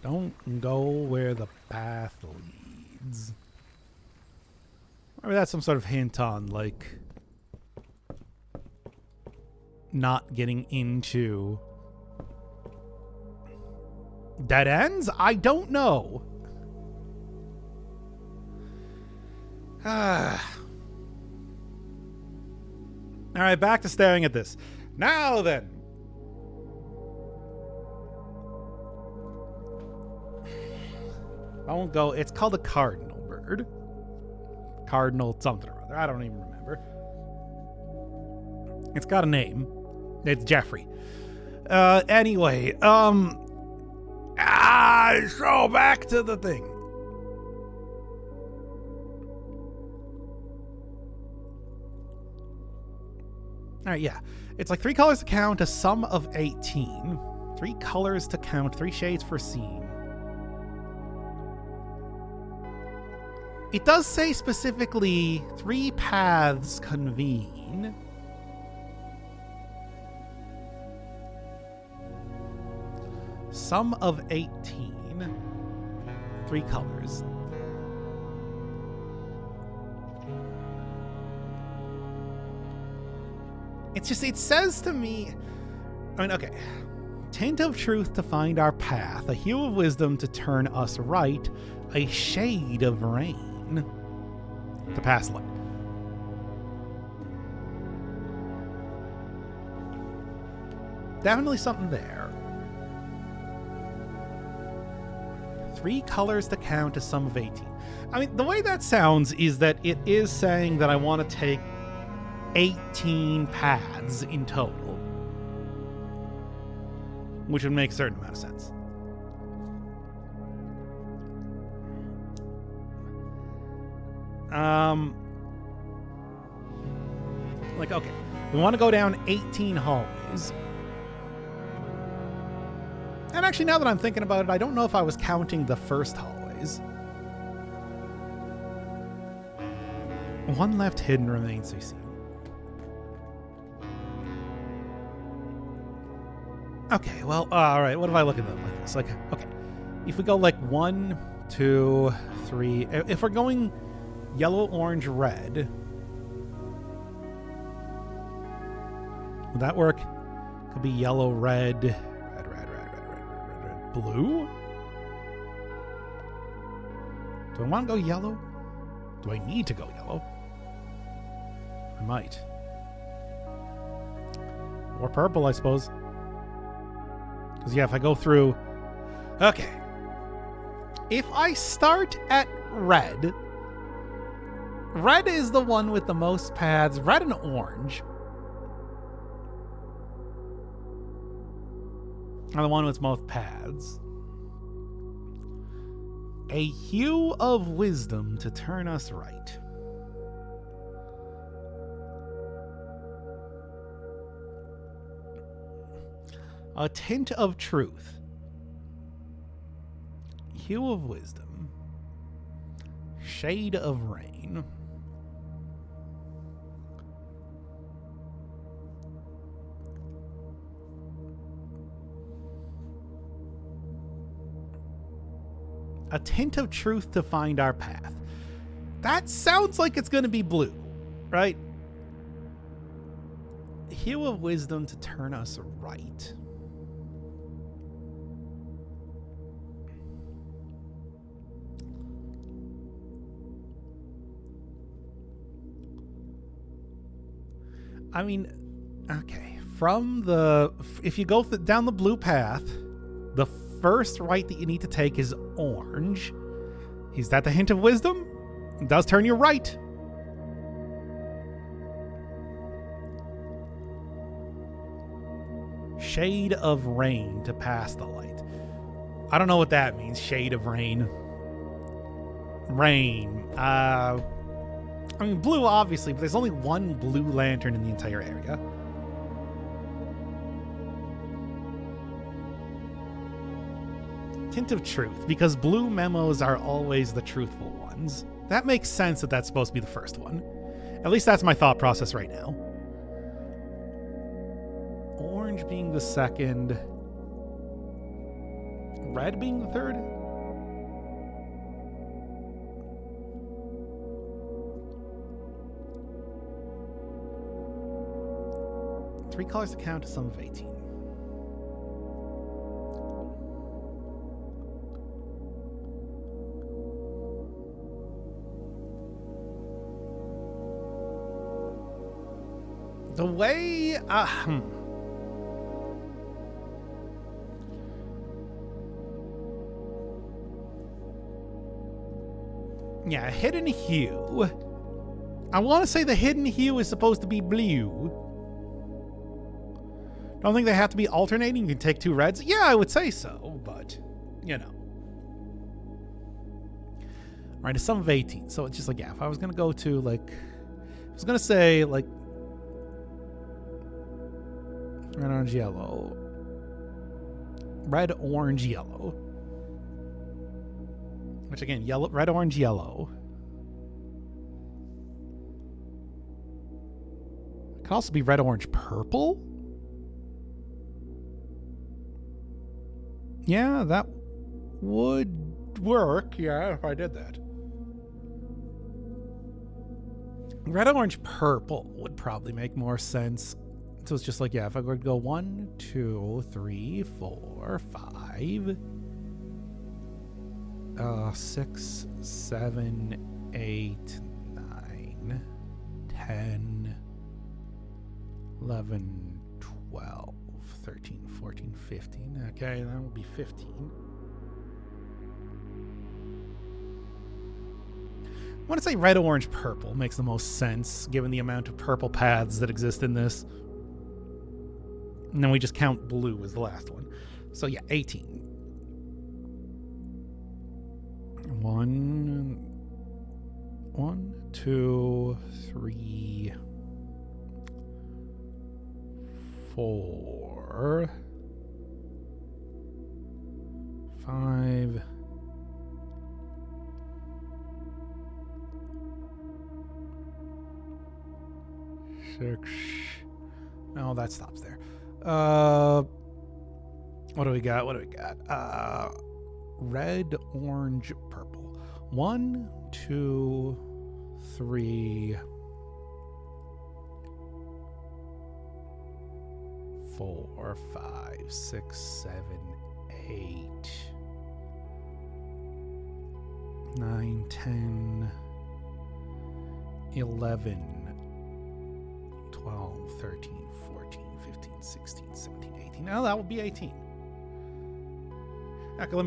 Don't go where the path leads. Maybe that's some sort of hint on, like, not getting into dead ends? I don't know. All right, back to staring at this. Now then. I won't go. It's called a cardinal bird. Cardinal something or other. I don't even remember. It's got a name. It's Jeffrey. Anyway, so back to the thing. All right, yeah. It's like 3 colors to count, a sum of 18. 3 colors to count, 3 shades for scene. It does say specifically 3 paths convene. Sum of 18. 3 colors. It's just, it says to me, I mean, okay. Tint of truth to find our path, a hue of wisdom to turn us right, a shade of rain to pass light. Definitely something there. 3 colors to count, a sum of 18. I mean, the way that sounds is that it is saying that I want to take 18 paths in total, which would make a certain amount of sense. Like, okay, we want to go down 18 hallways. And actually, now that I'm thinking about it, I don't know if I was counting the first hallways. 1 left hidden remains to be seen. Okay, well, all right, what if I look at them like this? Like, okay, if we go like 1, 2, 3, if we're going yellow, orange, red, would that work? Could be yellow, red, blue? Do I want to go yellow? Do I need to go yellow? I might. Or purple, I suppose. Because, yeah, if I go through... Okay. If I start at red... Red is the one with the most paths. Red and orange are the one with most paths. A hue of wisdom to turn us right. A tint of truth. Hue of wisdom. Shade of rain. A tint of truth to find our path. That sounds like it's going to be blue, right? Hue of wisdom to turn us right. I mean, okay. If you go down the blue path, the first right that you need to take is orange. Is that the hint of wisdom? It does turn you right. Shade of rain to pass the light. I don't know what that means. Shade of rain. Rain. I mean, blue, obviously, but there's only one blue lantern in the entire area. Hint of truth, because blue memos are always the truthful ones. That makes sense that that's supposed to be the first one. At least that's my thought process right now. Orange being the second. Red being the third? Three colors to count, a sum of 18. The way... Yeah, hidden hue. I want to say the hidden hue is supposed to be blue. Don't think they have to be alternating. You can take two reds. Yeah, I would say so, but, you know. All right, a sum of 18. So it's just like, yeah, if I was going to go to, like... I was going to say, like... Red, orange, yellow. Red, orange, yellow. Which again, yellow, red, orange, yellow. It could also be red, orange, purple. Yeah, that would work. Yeah, if I did that. Red, orange, purple would probably make more sense. So it's just like, yeah, if I were to go 1, 2, 3, 4, 5, 6, 7, 8, 9, 10, 11, 12, 13, 14, 15. Okay, that would be 15. I want to say red, orange, purple makes the most sense given the amount of purple paths that exist in this. And then we just count blue as the last one. So yeah, 18. 1, 2, 3, 4, 5, 6. No, that stops there. What do we got? Red, orange, purple. 1, 2, 3, 4, 5, 6, 7, 8, 9, 10, 11, 12, 13, 14, 15, 16, 17, 18. Now that would be 18. Okay, let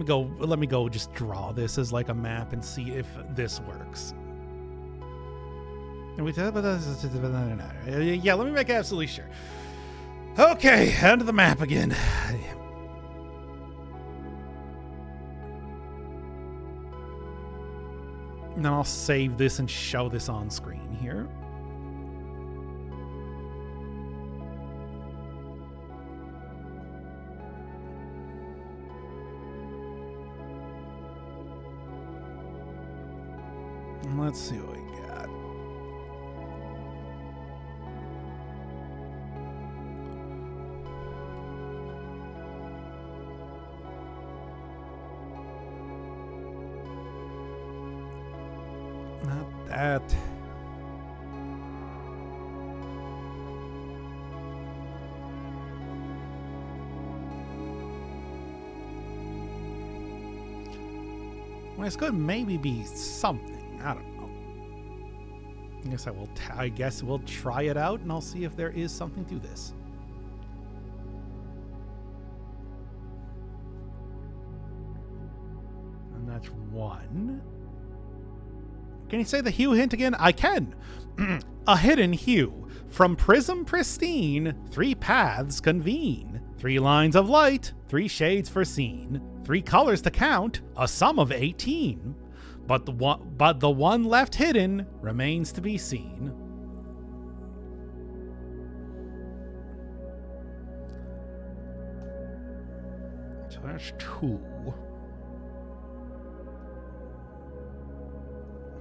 me go just draw this as like a map and see if this works. Yeah, let me make absolutely sure. Okay, onto the map again. And then I'll save this and show this on screen here. Let's see what we got. Not that. Well, this could maybe be something. I don't know. I guess we'll try it out, and I'll see if there is something to this. And that's 1. Can you say the hue hint again? I can. A hidden hue. From prism pristine, 3 paths convene. 3 lines of light, 3 shades foreseen. 3 colors to count, a sum of 18. But the one left hidden remains to be seen. So that's 2.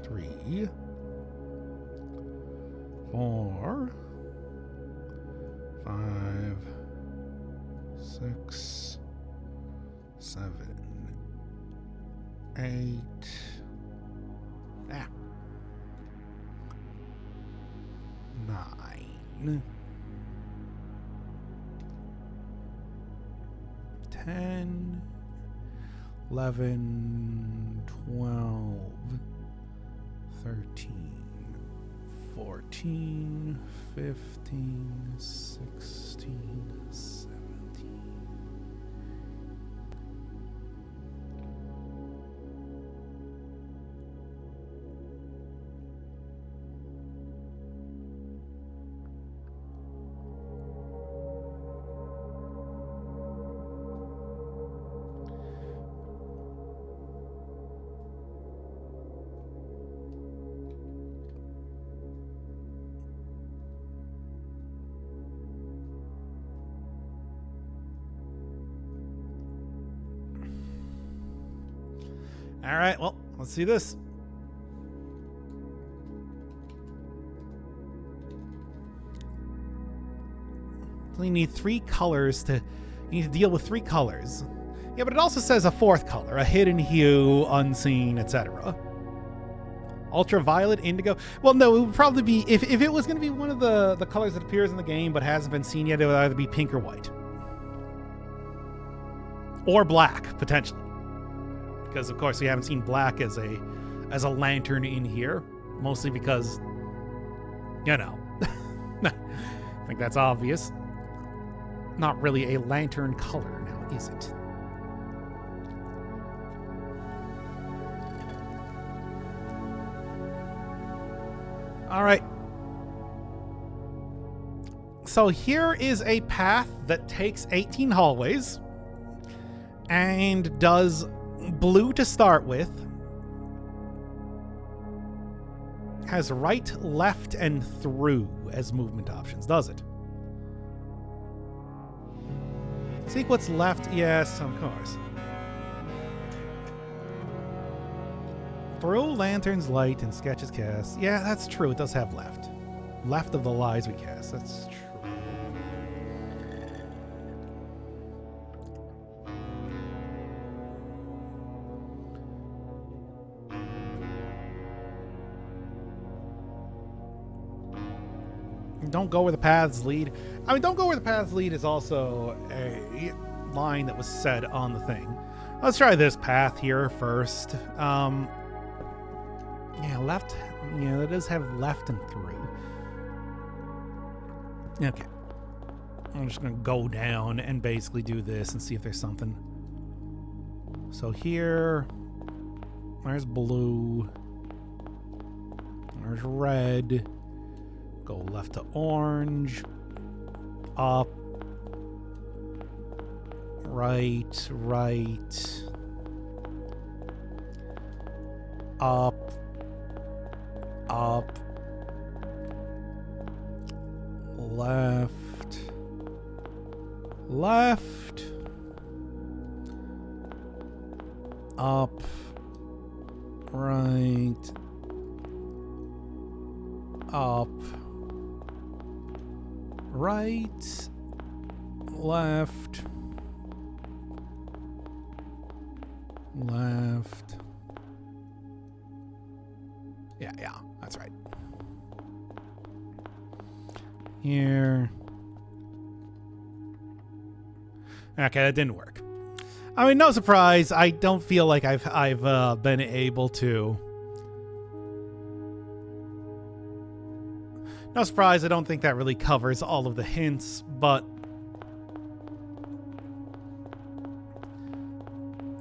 3. 4. 5. 6. 7. 8. 9. 10. 11. 12. 13. 14. 15. 16. 17. All right, well, let's see this. So you need 3 colors to... You need to deal with 3 colors. Yeah, but it also says a 4th color, a hidden hue, unseen, etc. Ultraviolet, indigo. Well, no, it would probably be... If it was going to be one of the colors that appears in the game but hasn't been seen yet, it would either be pink or white. Or black, potentially. Because of course we haven't seen black as a lantern in here, mostly because, you know, I think that's obvious. Not really a lantern color now, is it? All right. So here is a path that takes 18 hallways and does blue to start with, has right, left, and through as movement options, does it? See what's left? Yes, of course. Through, lanterns, light, and sketches cast. Yeah, that's true. It does have left. Left of the lies we cast. That's true. Don't go where the paths lead. I mean, don't go where the paths lead is also a line that was said on the thing. Let's try this path here first. Yeah, left. Yeah, that does have left and through. Okay. I'm just going to go down and basically do this and see if there's something. So here, there's blue. There's red. Go left to orange, up, right, up, left, up, right, up, right, left, yeah, that's right. Here. Okay, that didn't work. I mean, no surprise. I don't feel like I've been able to No surprise, I don't think that really covers all of the hints, but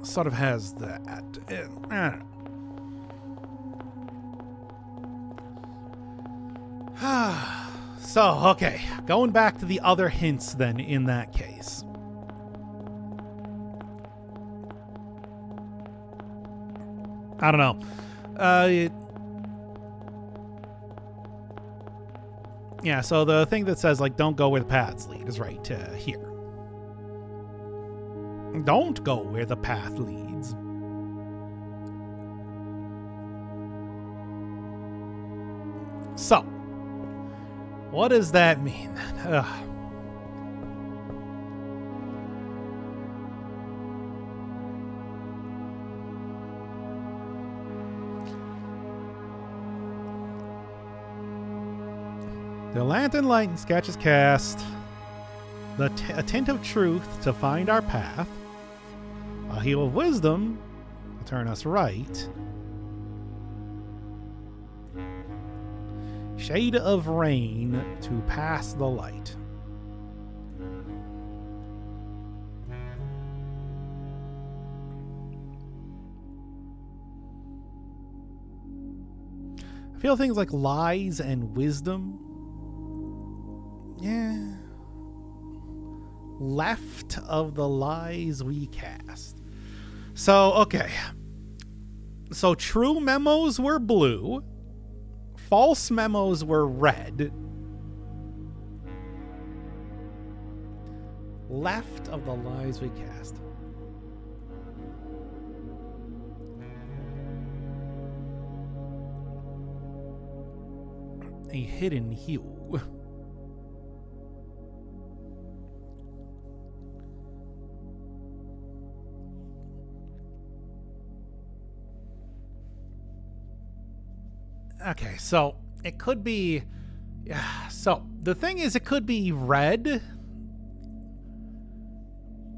sort of has that. I don't know. So, okay, going back to the other hints then in that case. I don't know. Yeah, so the thing that says, like, don't go where the paths lead is right here. Don't go where the path leads. So, what does that mean then? Ugh. The lantern light and sketch is cast. A tint of truth to find our path. A heel of wisdom to turn us right. Shade of rain to pass the light. I feel things like lies and wisdom. Yeah. Left of the lies we cast. So, okay. So true memos were blue. False memos were red. Left of the lies we cast. A hidden hue. Okay, so it could be... So the thing is, it could be red.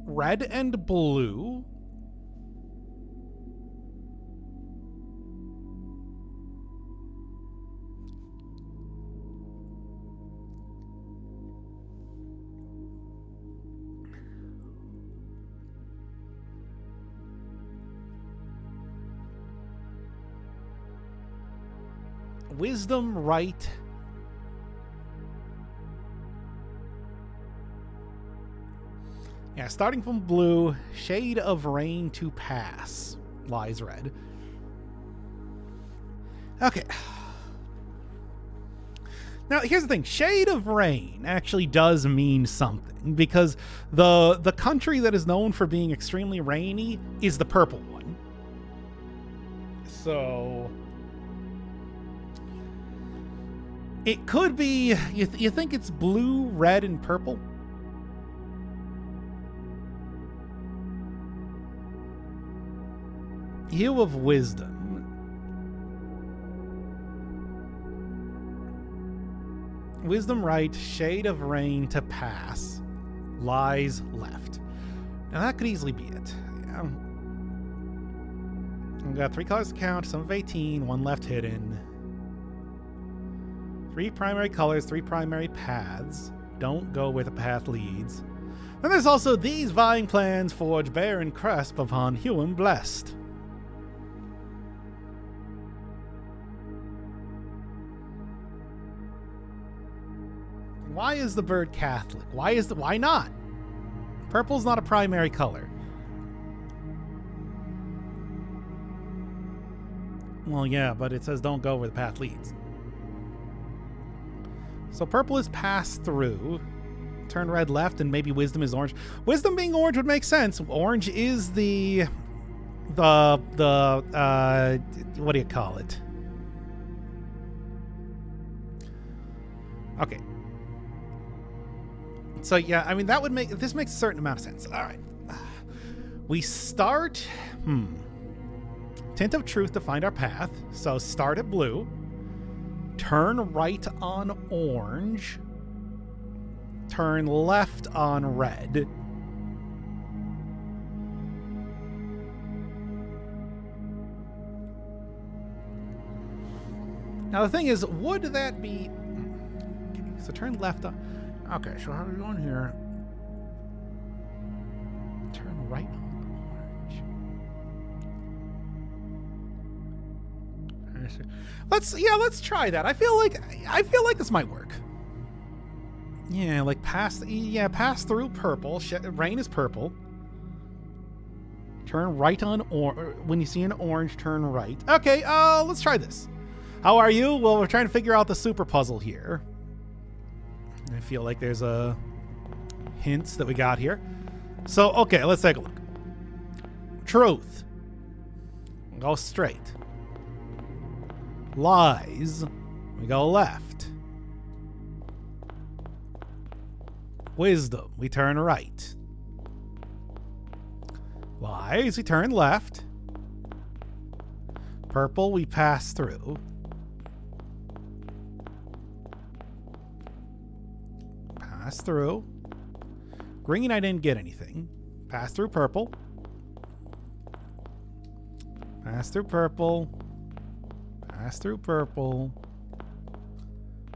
Red and blue. Wisdom, right. Yeah, starting from blue, shade of rain to pass. Lies red. Okay. Now, here's the thing. Shade of rain actually does mean something, because the country that is known for being extremely rainy is the purple one. So... it could be... You think it's blue, red, and purple? Hue of wisdom. Wisdom right, shade of rain to pass. Lies left. Now that could easily be it. Yeah. We've got 3 colors to count, some of 18, 1 left hidden. 3 primary colors, 3 primary paths. Don't go where the path leads. And there's also these vying plans forge bare and crisp upon Hume blessed. Why is the bird Catholic? Why not? Purple's not a primary color. Well, yeah, but it says don't go where the path leads. So purple is passed through. Turn red left, and maybe wisdom is orange. Wisdom being orange would make sense. Orange is the what do you call it? Okay. So yeah, I mean that would make this makes a certain amount of sense. All right. We start tint of truth to find our path. So start at blue. Turn right on orange. Turn left on red. Now the thing is, would that be... So turn left on. Okay, so how are we going here? Turn right on orange. Let's try that. I feel like this might work. Yeah, like pass through purple. Rain is purple. Turn right on when you see an orange, turn right. Okay, let's try this. How are you? Well, we're trying to figure out the super puzzle here. I feel like there's a hints that we got here. So, okay, let's take a look. Truth. Go straight. Lies. We go left. Wisdom. We turn right. Lies. We turn left. Purple. We pass through. Pass through. Green, I didn't get anything. Pass through purple. Pass through purple. Pass through purple.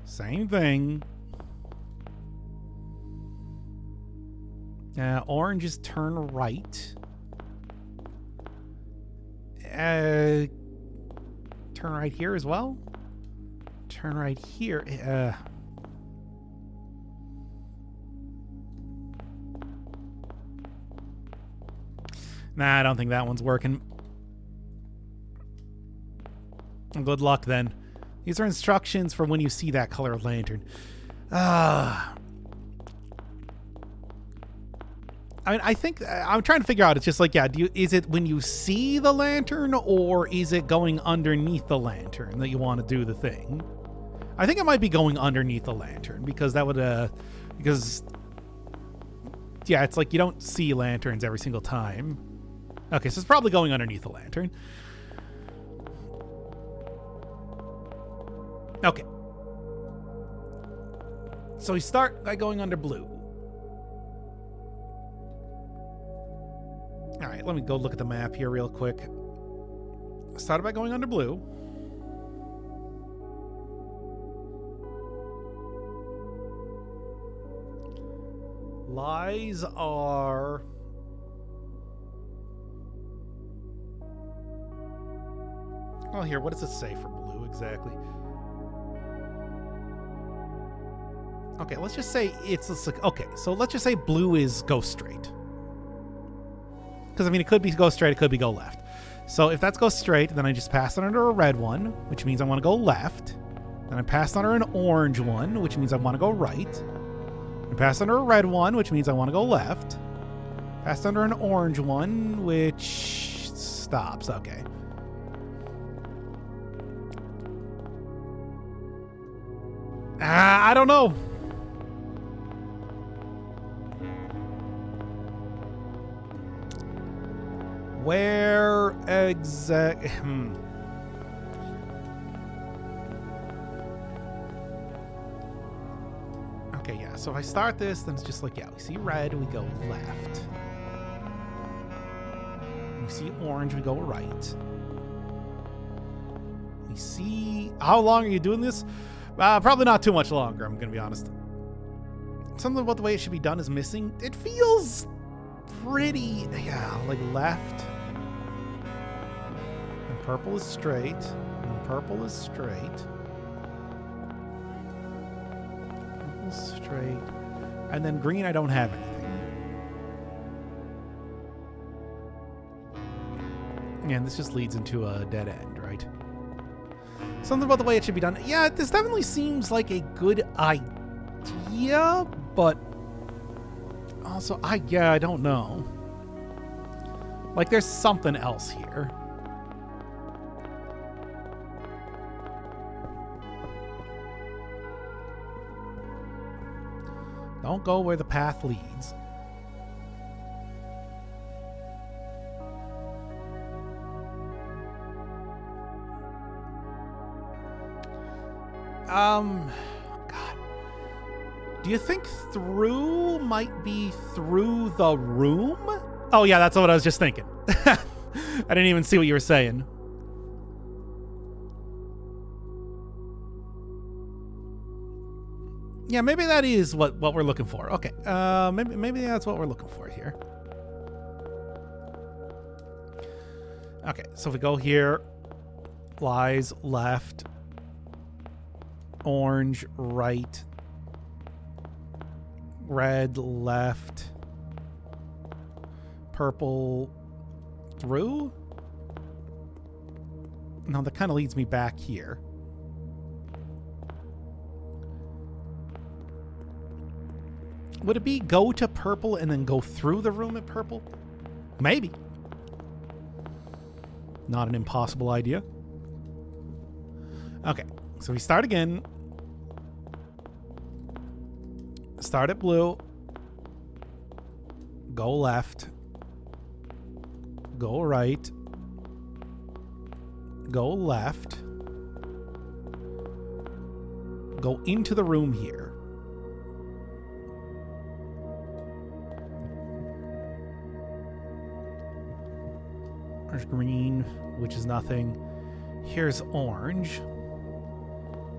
Same thing. Orange is turn right. Turn right here as well. Turn right here. Nah, I don't think that one's working. Good luck then. These are instructions for when you see that color lantern. I mean, I think I'm trying to figure out. It's just like, is it when you see the lantern, or is it going underneath the lantern that you want to do the thing? I think it might be going underneath the lantern, because that would, it's like you don't see lanterns every single time. Okay, so it's probably going underneath the lantern. Okay. So we start by going under blue. All right, let me go look at the map here real quick. Started by going under blue. Lies are... Oh, here, what does it say for blue exactly? Okay, let's just say okay, so let's just say blue is go straight. Because, I mean, it could be go straight, it could be go left. So if that's go straight, then I just pass it under a red one, which means I want to go left. Then I pass under an orange one, which means I want to go right. I pass under a red one, which means I want to go left. Pass under an orange one, which stops. Okay. I don't know. Where exactly? Okay, yeah. So if I start this, then it's just like, we see red, we go left. We see orange, we go right. We see... How long are you doing this? Probably not too much longer, I'm going to be honest. Something about the way it should be done is missing. It feels pretty... like left. And purple is straight. And purple is straight. Purple is straight. And then green, I don't have anything. And this just leads into a dead end, right? Something about the way it should be done. Yeah, this definitely seems like a good idea, but also, I don't know. Like, there's something else here. Don't go where the path leads. God. Do you think through might be through the room? Oh, yeah, that's what I was just thinking. I didn't even see what you were saying. Yeah, maybe that is what we're looking for. Okay, maybe that's what we're looking for here. Okay, so if we go here, lies left, orange right, red left, purple through? No, that kind of leads me back here. Would it be go to purple and then go through the room at purple? Maybe. Not an impossible idea. Okay, so we start again. Start at blue. Go left. Go right. Go left. Go into the room here. There's green, which is nothing. Here's orange,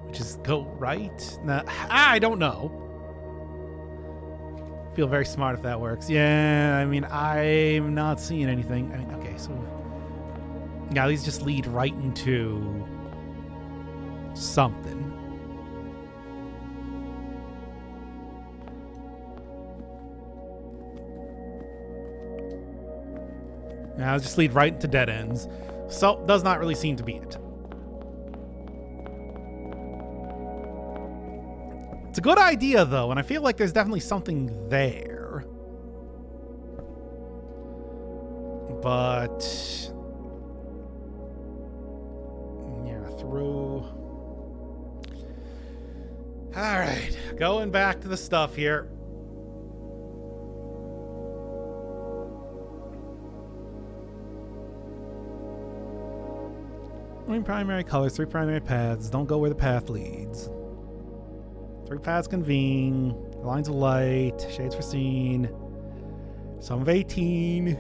which is go right. Nah, I don't know. Feel very smart if that works. Yeah, I mean, I'm not seeing anything. I mean, okay, so yeah, these just lead right into something. Now just lead right into dead ends. So does not really seem to be it. It's a good idea though, and I feel like there's definitely something there. But yeah, through. All right, going back to the stuff here. Three primary colors, 3 primary paths. Don't go where the path leads. 3 paths convene. Lines of light. Shades foreseen. Sum of 18.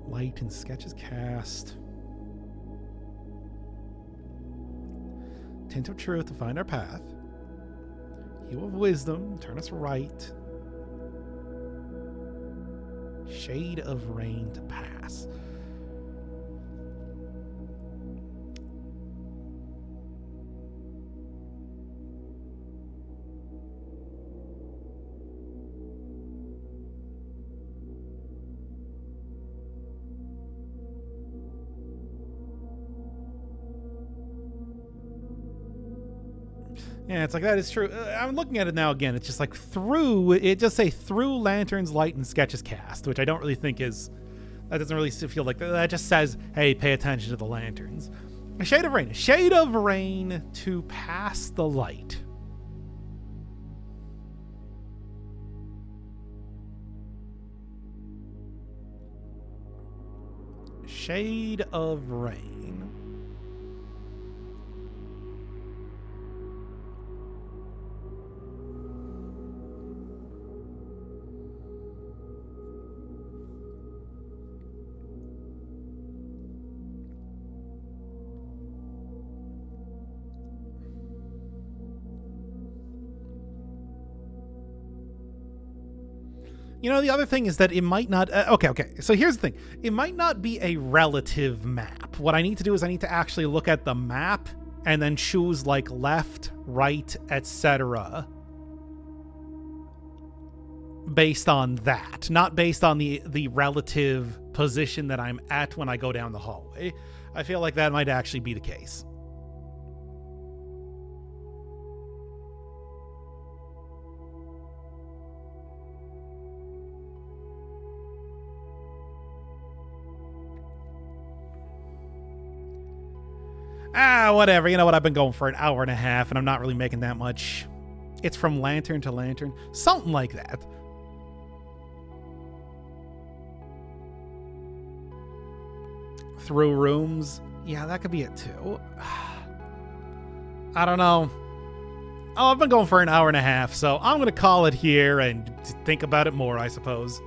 Light and sketches cast. Tint of truth to find our path. Hue of wisdom. Turn us right. Shade of rain to pass. Yeah, it's like that is true. I'm looking at it now again. It's just like through. It just say through lanterns, light, and sketches cast, which I don't really think is. That doesn't really feel like that. That just says, hey, pay attention to the lanterns. A shade of rain. A shade of rain to pass the light. Shade of rain. You know, the other thing is that it might not... okay. So here's the thing. It might not be a relative map. What I need to do is I need to actually look at the map and then choose like left, right, etc. based on that. Not based on the relative position that I'm at when I go down the hallway. I feel like that might actually be the case. Whatever. You know what? I've been going for an hour and a half, and I'm not really making that much. It's from lantern to lantern. Something like that. Through rooms. Yeah, that could be it, too. I don't know. Oh, I've been going for an hour and a half, so I'm going to call it here and think about it more, I suppose.